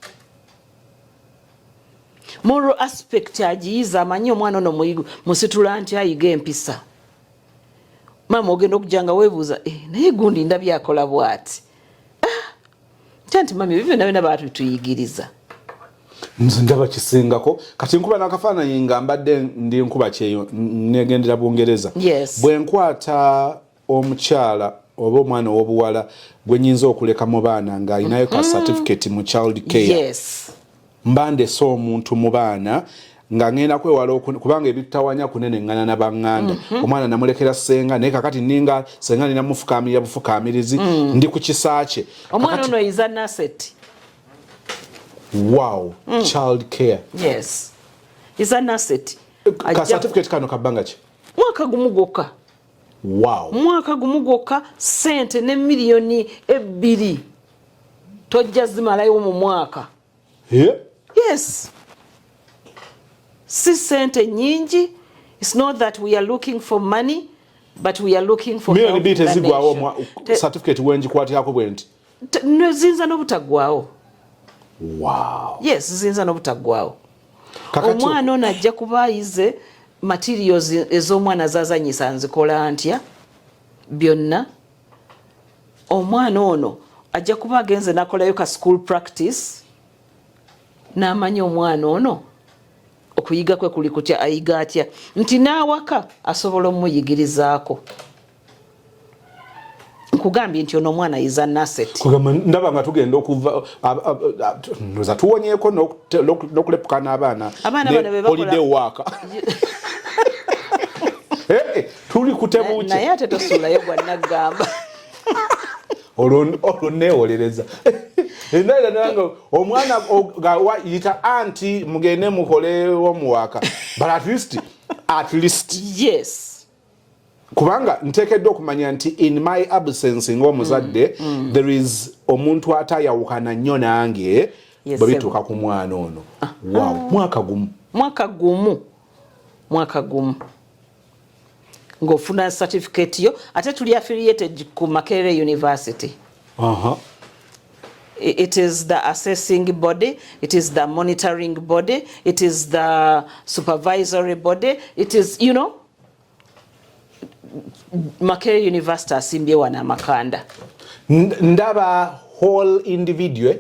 Moral aspect agiyiza amanyi omwana ono musitula nti ayiga empisa. Mama ogenda okujanga weebuuza naye gundi ndabye akola bw'ati. Nti mami bibyo nawe nabantu tuyigiriza. Nze ndaba kisingako kati nkuba n'akafaananyi nga mbadde ndi nkuba kyeyo negendera Bungereza. Yes. Bwe nkwata omukyala oba omwana ow'obuwala gwe nnyinza okuleka mu baana ng'alinayo ka certificate mu child care. Yes. Mbande so omuntu mu baana nga ngenda kwewala kubanga ebitawanya kunene ngana na banganda omwana namulekera senga naye kakati ninga senga nina mufukamira bufukamirizi ndi ku kisaache omwana ono is an asset. Wow. Child care. Yes, is an asset. Ka certificate kano kabanga ki mwaka gumu gwokka. Wow. Mwaka gumu gwokka, sente ne miliyoni 2 tojja zimalayo mu mwaka. Yeah? Yes. Si sente nyingi. It's not that we are looking for money, but we are looking for help. Miliyoni 2 zigwawo certificate wenji kwatyako bwenti. Zinza n'obutaggwawo. Wow. Yes, zinza n'obutaggwawo. Omwana ono ajja kuba ayize materials ez'omwana zazanyisa nzikola ntya byonna. Omwana ono ajja kuba agenze nakolayo ka school practice n'amanya omwana ono okuyiga kwe kuli kutya ayiga atya nti n'awaka asobola omuyigirizaako. Nkugambye nti ono omwana is an asset. Kugamba ndaba nga tugenda okuva ndoza tuwonyeeko n'okulepuka n'abaana holiday worker. Tuli kutebuuki naye ate tosuulayo gwannagamba. olwo neewolereza endala nange omwana yita anti mugende mukole omuwaka but at least yes kubanga nteekeddwa okumanya nti in my absence ng'omuzadde there is omuntu atayawukana nnyo nange bwe bituuka ku mwana ono. Wow. mwaka gumu ng'ofuna certificate yo ate tuli affiliated ku Makerere University. It is the assessing body, it is the monitoring body, it is the supervisory body, it is, you know, Makerere University asimbye wana makanda. Ndaba whole individual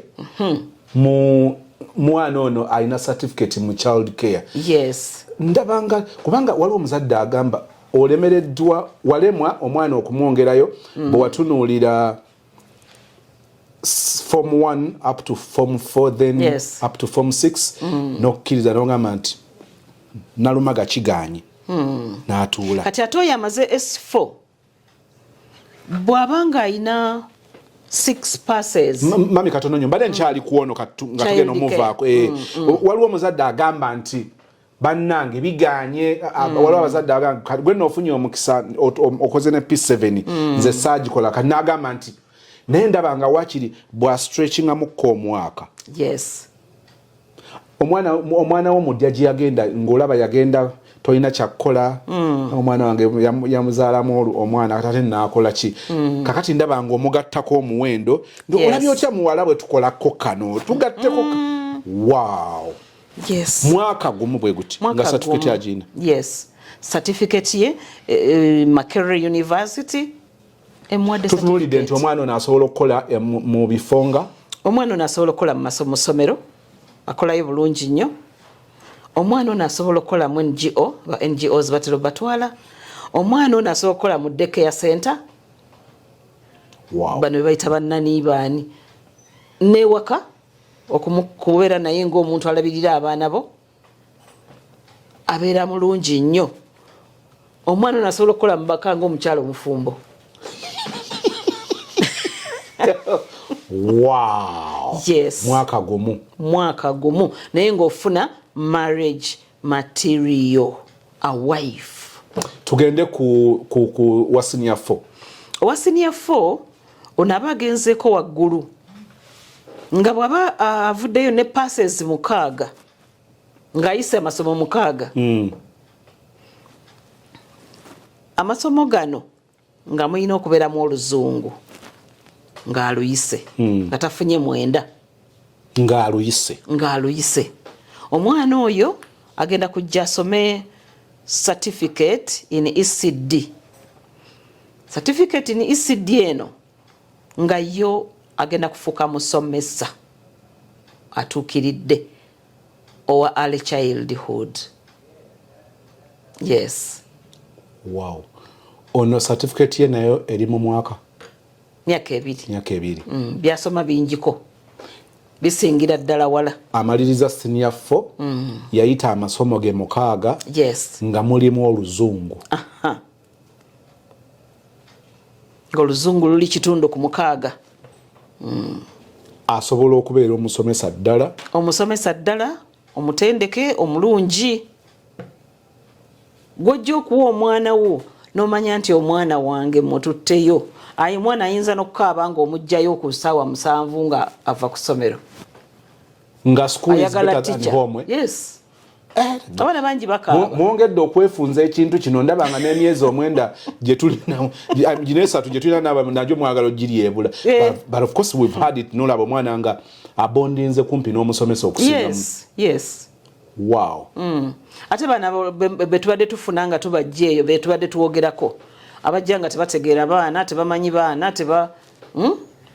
mwana ono alina certificate mu child care. Yes. Ndabanga kubanga waliwo omuzadde agamba olemereddwa walemwa omwana okumwongerayo bwe watunuulira form 1 up to form 4 then up to form 6 nokkiriza nogamba nti nalumaga kiganye n'atuula. Kati ate oyo amaze S4 bw'abanga ayina 6 passes. Mami katono nnyo mbadde nkyali kuwono nga tugenda omuvaako. Waliwo omuzadde agamba nti bannange biganye waliwo abazadde agamba gwe noofunye omukisa okoze ne P7 nze saagikola kati n'agamba nti naye ndaba nga wakiri bwa stretchingamukko omwaka. Yes. Omwana w'omudya gye yagenda ng'olaba yagenda tolina kyakkola omwana wange yamuzaalamu omwana kati ate naakola ki kakati ndaba ng'omugattako omuwendo olabye otya muwala bwe tukolako kano tugatteko. Wow. Yes. Mwaka gumu bwe guti nga certificate agina. Yes. Certificate ye Makerere University emwadde certificate. Tutunulidde nti omwana ono asobola okukola mu bifonga. Omwana ono asobola okukola mu masomero akolayo bulungi nnyo. Omwana ono asobola okukola mu NGO ba NGOs batero batwala. Omwana ono asobola okukola mu daycare center. Wow. Bano bayita bannani baani newaka okumukubeera naye ng'omuntu alabirira abaana bo abeera mulungi nnyo. Omwana ono asobola okukola mu baka ng'omukyalo omufumbo. Wow. Yes. Mwaka gumu naye ng'ofuna marriage material a wife. Tugende ku wa senior 4. Wa senior 4 onaba agenzeeko waggulu nga bw'aba avuddeyo ne passes 6 ng'ayise amasomo 6. Amasomo gano nga mulina okubeeramu oluzungu ng'aluyise nga tafunye 9 ng'aluyise. Omwana oyo agenda kujja asome certificate in ECD. Certificate in ECD eno nga yo agenda kufuuka musomesa atuukiridde owa early childhood. Yes. Wow. Ono certificate ye nayo eri mu mwaka myaka 2. myaka 2. Byasoma bingiko. bisingira ddala wala. Amaliriza senior 4 yayita amasomo ge 6 yes nga mulimu oluzungu. Ng'oluzungu luli kitundu ku 6. Asobola okubeera omusomesa ddala. Omusomesa ddala, omutendeke, omulungi. Gw'ojja okuwa omwana wo n'omanya nti omwana wange mututteyo. Ayi mwana ayinza n'okukaaba ng'omugjayo ku ssaawa 7 nga ava ku ssomero. Nga school is Ayagala better than teacher. home. Yes. Abana bangi bakaaba. Mwongedde okwefunza ekintu kino ndaba nga n'emyezi 9 gye tulina ginesatu gye tulina nagyo mwagala ogiri ebula. But of course we've had it nolaba omwana nga abondinze kumpi n'omusomesa okusinga. Yes. Wow. Ate bana betubadde tufuna nga tubajja eyo betubadde tuwogerako. Abajja nga tebategeera baana, tebamanyi baana,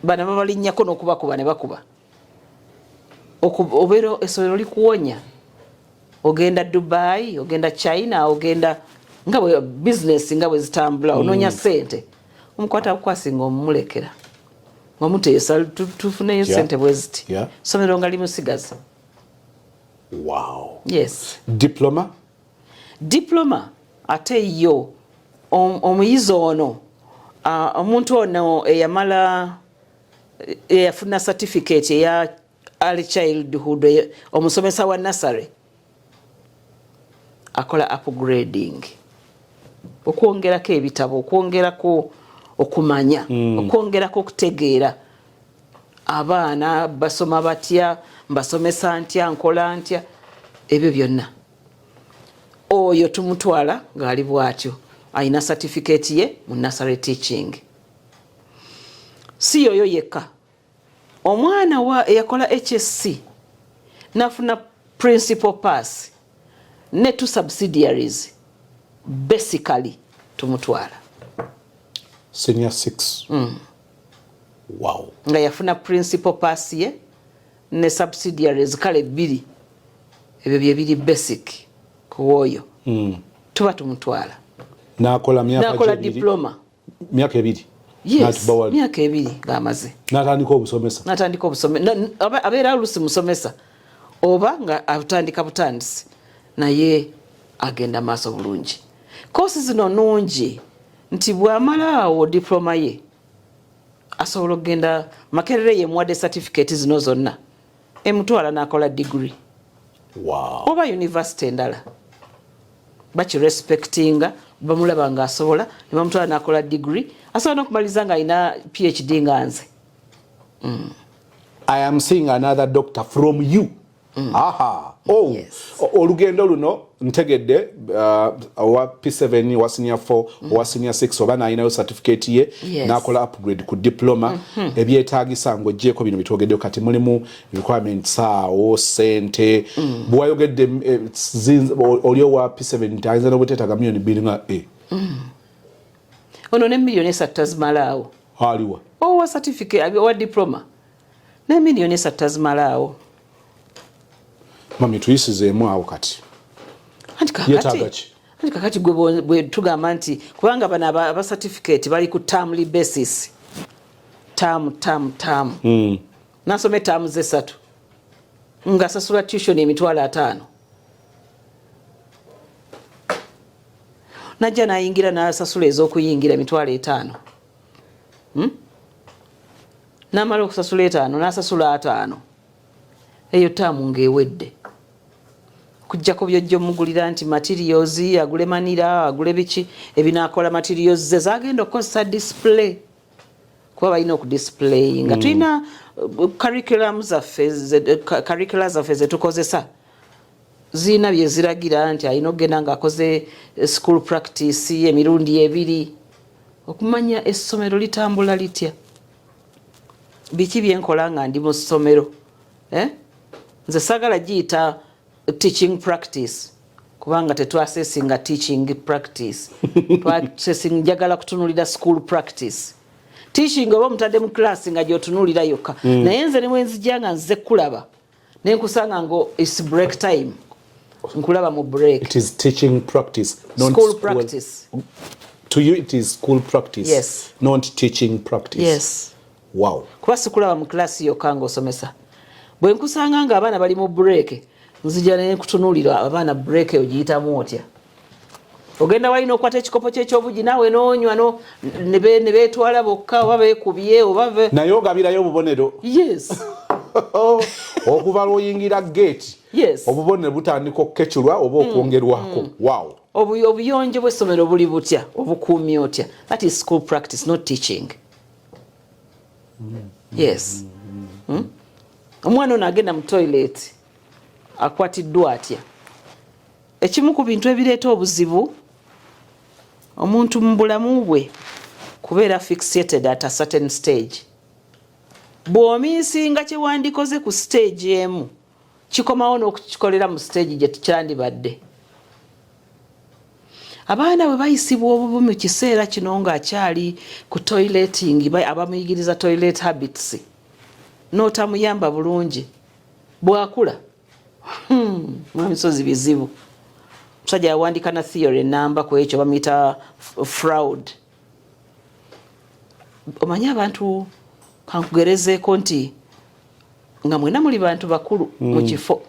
bana babalinnyako n'okubakuba ne bakuba. Obeera essomero likuwonya. Ogenda Dubai, ogenda China, ogenda nga bwe business nga bwe zitambula onoonya ssente. Omukwata akukwasinga omumulekera. Ngamuteesa tufuneyo ssente bwe ziti. Essomero nga limusigaza. Wow. Yes. Diploma ate yo omuyizi ono omuntu ono eyafuna certificate eya early childhood omusomesa wa nursery akola upgrading, okwongerako ebitabo, okwongerako okumanya, okwongerako okutegeera abaana basoma batya, mbasomesa ntya, nkola ntya, ebyo byonna. Oyo tumutwala ng'ali bw'atyo ayina certificate ye mu nursery teaching. Si yoyo yekka, omwana eyakola HSC nafuna principal pass ne 2 subsidiaries basically tumutwala senior 6. Wow. Nga yafuna principal pass ye ne subsidiaries kale 2 ebyo bye biri basic kuwoyo. Tuba tumutwala nakola diploma myaka 2. Yes, myaka 2 ng'amaze natandika obusomesa. Abeera olusi musomesa oba nga atandika butandisi naye agenda maaso bulungi. Kosi zino nungi nti bw'amalaawo diploma ye asobola okugenda Makerere ye muwadde certificate zino zonna emutwala n'akola degree. Wow. Oba university endala bakirespectinga bamulaba nga asobola ne bamutwala n'akola degree asobola n'okumaliza nga alina PhD nga nze. I am seeing another doctor from you. Aha. Oh, yes. Olugendo luno ntegedde owa P7 wa senior 4 owa senior 6 oba naayinayo certificate ye n'akola upgrade ku diploma ebyetaagisa ng'oggyeko bino bitwogedde kati mulimu requirements awo ssente bw'ayogedde oli owa P7 ayinza n'obuteetaaga miliyoni 2 nga ono ne miliyoni 3 tazimalaawo aliwa owa certificate owa diploma ne miliyoni 3 tazimalaawo. Mami tuyisizeemu awo kati. Anti kakati gwe tugamba nti kubanga bano aba certificate bali ku termly basis. Term. Nasome term ze 3. Nga sasula tuition emitwalo 5. Najja nayingira n'asasula ez'okuyingira emitwalo 5. N'amala okusasula 5 n'asasula 5. Eyo term ng'ewedde. Kujjako byojja omugulira nti materials agule manira agule biki ebinaakola materials ze zagenda okukozesa display kuba balina okudisplay nga tulina curriculum zaffe zetukozesa zirina bye ziragira nti alina okugenda ng'akoze school practice emirundi 2 okumanya essomero litambula litya biki byenkola nga ndi mu ssomero nze sagala giyita teaching practice kubanga tetwasesinga teaching practice twasesing jagala kutunulira school practice teaching oba mutadde mu class nga gyotunulira yokka naye nze ne mwenzijja nga nze kulaba nenkusanga ngo it's break time nkulaba mu break. It is teaching practice, not school practice. To you it is school practice, yes, not teaching practice. Yes. Wow. Kuba sikulaba mu class yokka ng'osomesa bwe nkusanga nga abaana bali mu break nzija ne kutunuulira abaana break ogiyitamu otya ogenda walina okwata ekikopo ky'ekyobugi naawe noonywa ne beetwala bokka oba beekubye oba naye ogabirayo obubonero yes okuva lw'oyingira gate yes obubonero butandika okukeculwa oba okwongerwako wow obuyonjo bw'essomero buli butya obukuumi otya that is school practice not teaching yes omwana ono agenda mu toilet akwatiddwa atya ekimu ku bintu ebireeta obuzibu omuntu mu bulamu bwe kubeera fixated at a certain stage bw'omiisinga kye wandikoze ku stage emu kikomawo n'okukikolera mu stage gye tukyandibadde abaana bwe bayisibwa obubi mu kiseera kino ng'akyali ku toileting abamuyigiriza toilet habits n'otamuyamba bulungi bw'akula mwamisozi bizibu musajja yawandika na theory enamba ku ekyo bamuyita fraud omanyi abantu kankugerezeeko nti nga mwena muli bantu bakulu mu kifo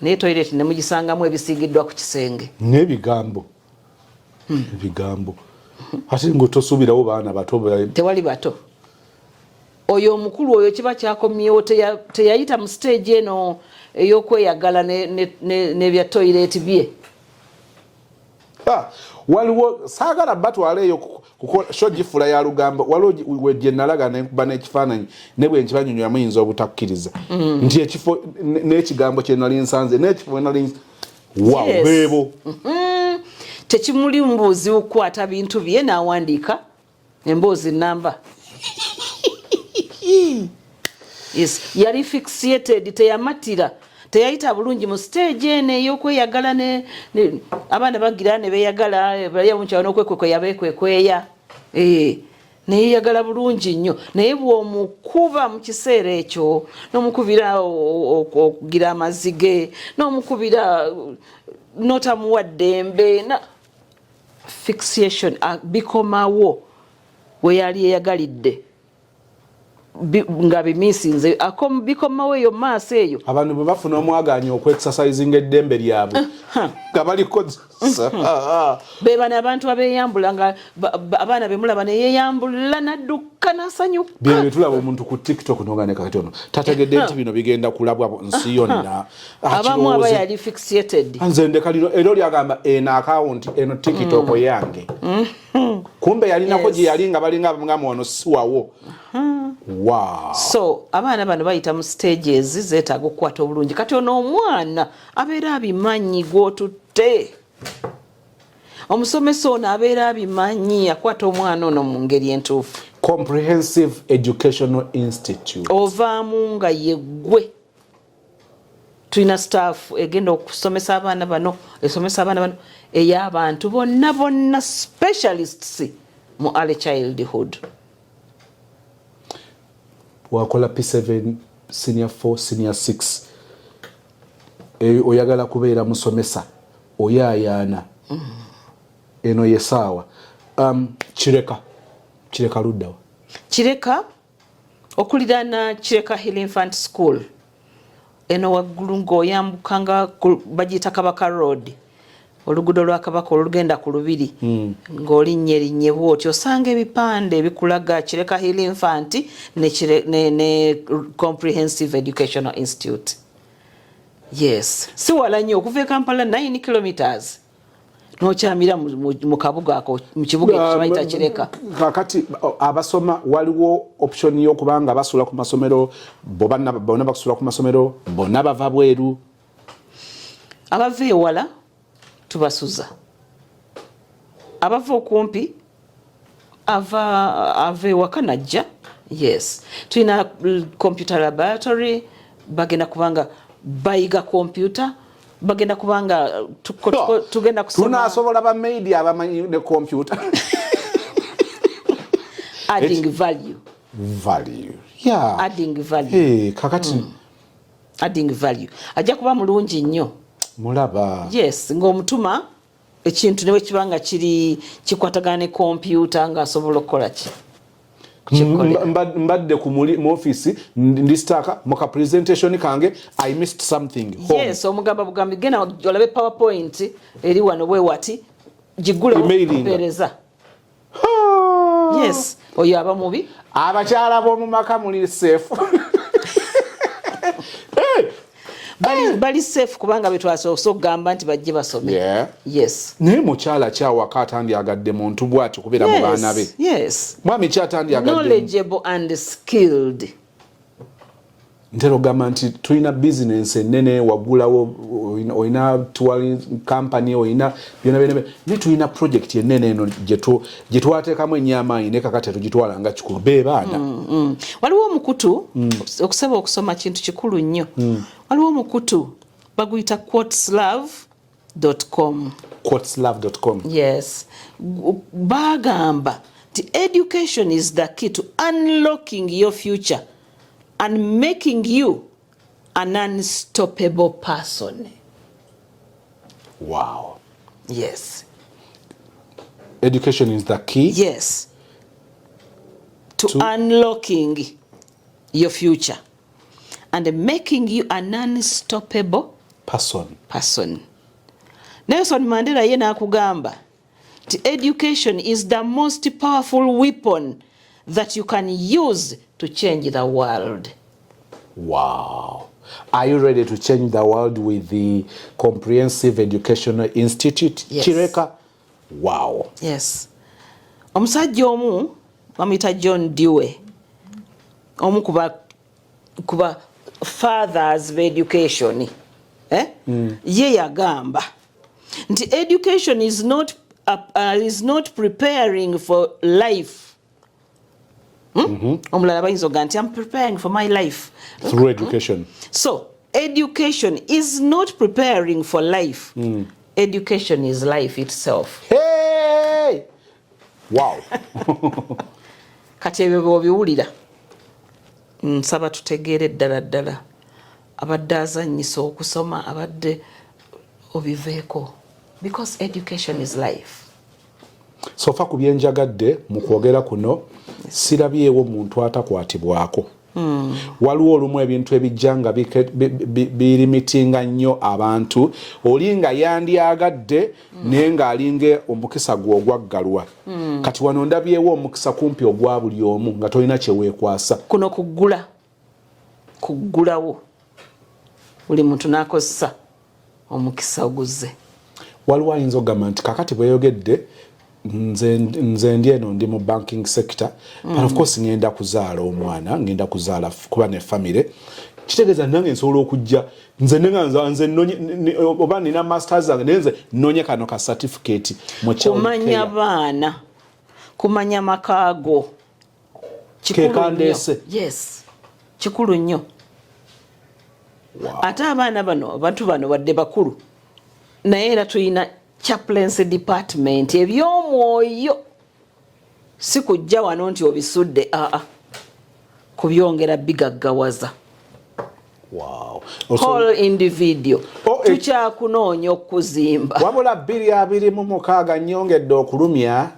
naye toilet ne mugisangamu ebisiigiddwa ku kisenge n'ebigambo ebigambo ate ngaotosuubirawo baana bato tewali bato oyo omukulu oyo kiba kyakomyewo teyayita mu stage eno ey'okweyagala n'ebya toilet bye waliwo saagala batwala eyo sho gifula ya lugambo waliwo wejje nalaga nenkuba n'ekifaananyi ne bwe nkibanyonyola muyinza obutakkiriza nti ekifo n'ekigambo kye nali nsanze n'ekifo nali beebo tekimuli mbuuzi kukwata bintu bye n'awandiika emboozi namba yes yali fixated teyamatira teyayita bulungi mu stage eno ey'okweyagala abaana bagira ne beeyagala balyamukyalo n'okwekwekwaya yabeekwekweya neyeyagala bulungi nnyo naye bw'omukuba mu kiseera ekyo n'omukubira okugira amazige n'omukubira n'otamuwa ddembe fixation bikomawo we yali eyagalidde nga bimiisinze bikomawo eyo maaso eyo abantu bwe bafuna omwaganya okwexercisinga eddembe lyabwe nga baliko bebano abantu abeeyambula nga abaana bemulaba neyeyambula nadduka nasanyuka bino byetulaba omuntu ku tiktok noganeka katono tategedde nti bino bigenda kulabwa nsi yonna abamu aba yali fixated nze ndeka lino era lyagamba eno akawunti eno tiktok yange kumbe yalinako gye yali nga balinga abamugamu wano siwawo wow so abaana bano bayita mu stages zeetaaga okukwata obulungi kati ono omwana abeera abimanyi gw'otutte omusomesa ono abeera abimanyi akwata omwana ono mu ngeri entuufu Comprehensive Educational Institute ovaamu nga yeggwe tulina staff egenda okusomesa abaana bano esomesa abaana bano ey'abantu bonna specialists mu early childhood wakola P7 senior 4 senior 6 oyagala kubeera musomesa oyaayaana eno yesaawa kireka luddawa kireka okuliraana kireka Hill Infant School eno waggulu ng'oyambuka nga bagiyita Kabaka Road oluguudo lwa Kabaka olugenda ku lubiri ng'olinnye bw'oti osanga ebipande ebikulaga kireka Hill Infant ne Comprehensive Educational Institute yes si wala nnyo okuva e Kampala 9 kilometers n'okyamira mu kabuga ako mu kibuga ekimayita kireka kakati abasoma waliwo option y'okubanga basula ku masomero bonna bakusula ku masomero bonna bava bweru abava ewala tubasuza abava okumpi ava ewaka najja yes tulina computer laboratory bagenda kubanga bayiga computer bagenda kubanga tugenda kusoma tunasobola ba media abamanyi ne computer adding value yeah adding value kakati adding value ajja kuba mulungi nnyo mulaba yes ng'omutuma ekintu ne bwe kibanga kikwatagana ne computer ng'asobola okukola ki mbadde mu office ndistaka muka presentation kange I missed something home. Yes, omugamba bugambi gena olabe PowerPoint eri wano bwe wati jigule okupereza. Yes, oyo aba mubi. Abakyala b'omu maka muli safe. Bali safe kubanga betwaso gamba nti bajje basome. Yeah. Yes. Naye mukyala kyawaka atandyagadde muntu bw'atyo kubeera mu baana be. Yes. Mwami kyatandyagadde. Knowledgeable and skilled. Ntero gamba nti tulina business ennene wagulawo oyina touring company oyina byonna ne tulina project ennene eno gye twateekamu ennyamaanyi ne kakati tugitwala nga kikulu be baana. Waliwo omukutu okusaba okusoma kintu kikulu nnyo. Waliwo omukutu baguyita quoteslove.com. Quoteslove.com. Yes. Bagamba nti education is the key to unlocking your future and making you an unstoppable person. Wow. Yes. Education is the key. Yes. To unlocking your future and making you an unstoppable person. Nelson Mandela ye nakugamba nti education is the most powerful weapon that you can use to change the world. Wow. Are you ready to change the world with the Comprehensive Educational Institute? Yes. Kireka? Wow. Yes. Omusajja omu bamuyita John Dewey. Omu kuba fathers of education. Ye yagamba nti education is not preparing for life. Omulala bayinza oga nti I'm preparing for my life through education. So education is not preparing for life. Education is life itself. Hey! Wow. Kati ebyo bw'obiwulira nsaba tutegeere ddala abadde azannyisa okusoma abadde obiveeko because education is life. Sofa ku byenjagadde mu kwogera kuno sirabyewo muntu atakwatibwako. Waliwo olumu ebintu ebijja nga birimitinga nnyo abantu oli nga yandyagadde naye ng'alinga omukisa gwe ogwaggalwa. Kati wano ndabyewo omukisa kumpi ogwa buli omu nga tolina kyeweekwasa. Kuno kuggulawo buli muntu n'akozesa omukisa oguzze. Waliwo ayinza ogamba nti kakati bweyogedde nze ndi eno ndi mu banking sector, but of course ngenda kuzaala omwana, ngenda kuzaala kuba ne family. Kitegeeza nange nsobola okujja nze oba nina masters nze nnonye kano ka certificate mu kumanya baana, kumanya makaago. Kekandeese. Yes. Kikulu nnyo. Ate abaana bano abantu bano badde bakulu naye era tulina chaplaincy department ebyomwoyo si kujja wano nti obisudde kubyongera bigaggawaza. Wow. Whole individual tukyakunoonya okuzimba wabula 226 nnyongedde okulumya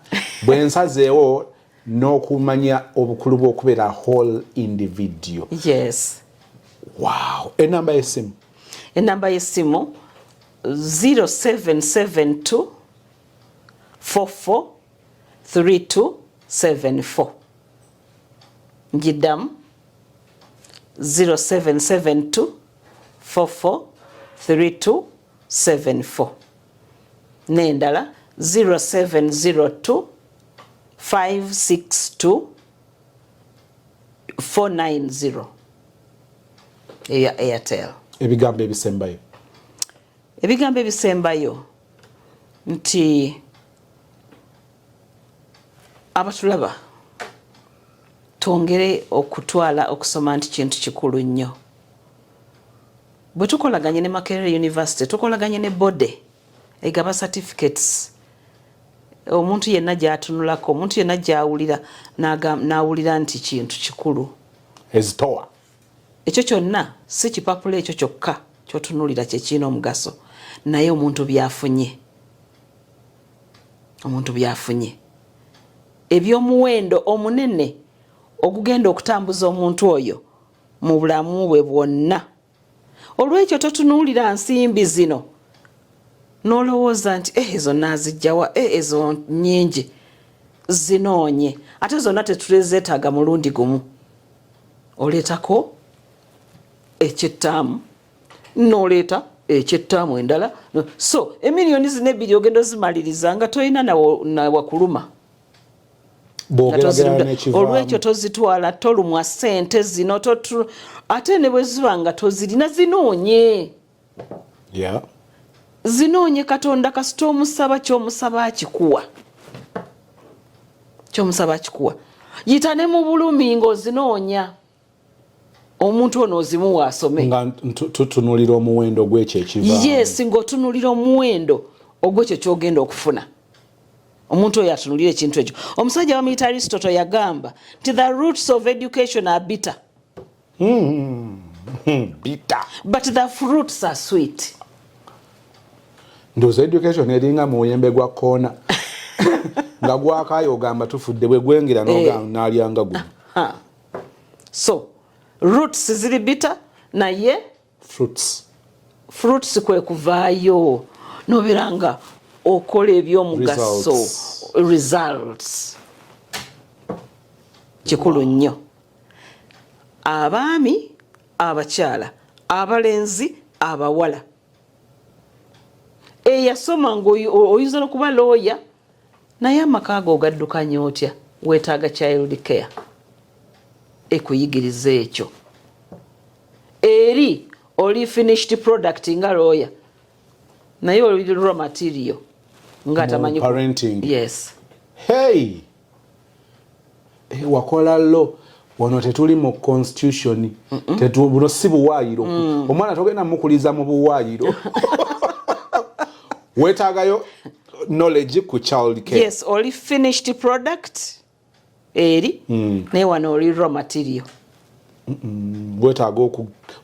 bwe nsazeewo n'okumanya obukulu bw'okubeera whole individual. Yes. Wow. Enamba y'essimu 0772 44 3274. Njiddamu 0772 44 3274. N'endala 0702 562 490. Eya Airtel. Ebigambo ebisembayo nti abatulaba twongere okutwala okusoma nti kintu kikulu nnyo. Bwe tukolaganye ne Makerere University tukolaganye ne bode egaba certificates. Omuntu yenna gy'atunulako, omuntu yenna gy'awulira n'awulira nti kintu kikulu. Ezitowa. Ekyo kyonna si kipapula ekyo kyokka kyotunulira kyekiina omugaso naye omuntu by'afunye ebyomuwendo omunene okugenda okutambuza omuntu oyo mu bulamu bwe bwonna. Olwekyo totunuulira nsimbi zino n'olowooza nti ezo naazijjawa ezo nnyingi, zinoonye ate zonna tetulezeetaaga mulundi gumu. Oleetako ekyettaamu n'oleeta ekyettaamu endala, so emiliyoni zino 2 ogenda ozimaliriza nga tolina nawakuluma. Olwekyo tozitwala, tolumwa ssente zino, ate ne bwe ziba nga tozirina zinoonye. Zinoonye Katonda kasita omusaba ky'omusaba akikuwa. Yita ne mu bulumi ng'ozinoonya. Omuntu ono ozimuwa asome. Nga tutunulira omuwendo gw'ekyo ekivaamu. Yes, ng'otunulira omuwendo ogw'ekyo ky'ogenda okufuna. Omuntu oyo atunulira ekintu ekyo. Omusajja wa Miyita Aristotle yagamba nti the roots of education are bitter. Bitter. But the fruits are sweet. Ndowooza education eringa muyembe gwa koona nga gwakaayo ogamba tufudde bwe gwengera n'alyanga guno. So roots ziri bitter naye fruits kwe kuvaayo nobeera nga okola ebyomugaso results. Kikulu nnyo. Abaami, abakyala, abalenzi, abawala. Eyasoma ng'oyinza n'okuba looya naye amaka ago ogaddukanya otya? Weetaaga child care ekuyigiriza ekyo. Eri oli finished product nga looya naye oli raw material nga tamanyi parenting. Yes. Hey, wakola lo wano tetuli mu constitution. Buno si buwaayiro. Omwana togenda mukuliza mu buwaayiro. Wetaagayo knowledge ku child care. Yes, oli finished product eri naye wano oli raw material. Wetaaga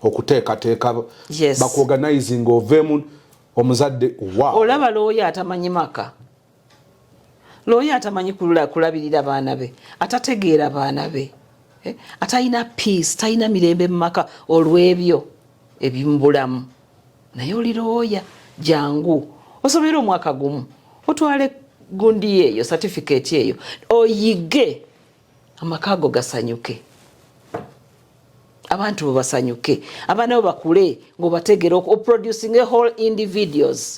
okuteekateeka bakuorganizing ovemu omuzadde. Olaba looya atamanyi maka. Looya atamanyi kulabirira baana be, atategeera baana be, atalina peace, talina mirembe mu maka olw'ebyo ebimbulamu. Naye oli looya jangu osomera omwaka gumu otwale gundi eyo certificate eyo oyige amaka ago gasanyuke, abantu basanyuke, abaana bo bakule ng'obategeera oproducing a whole individuals.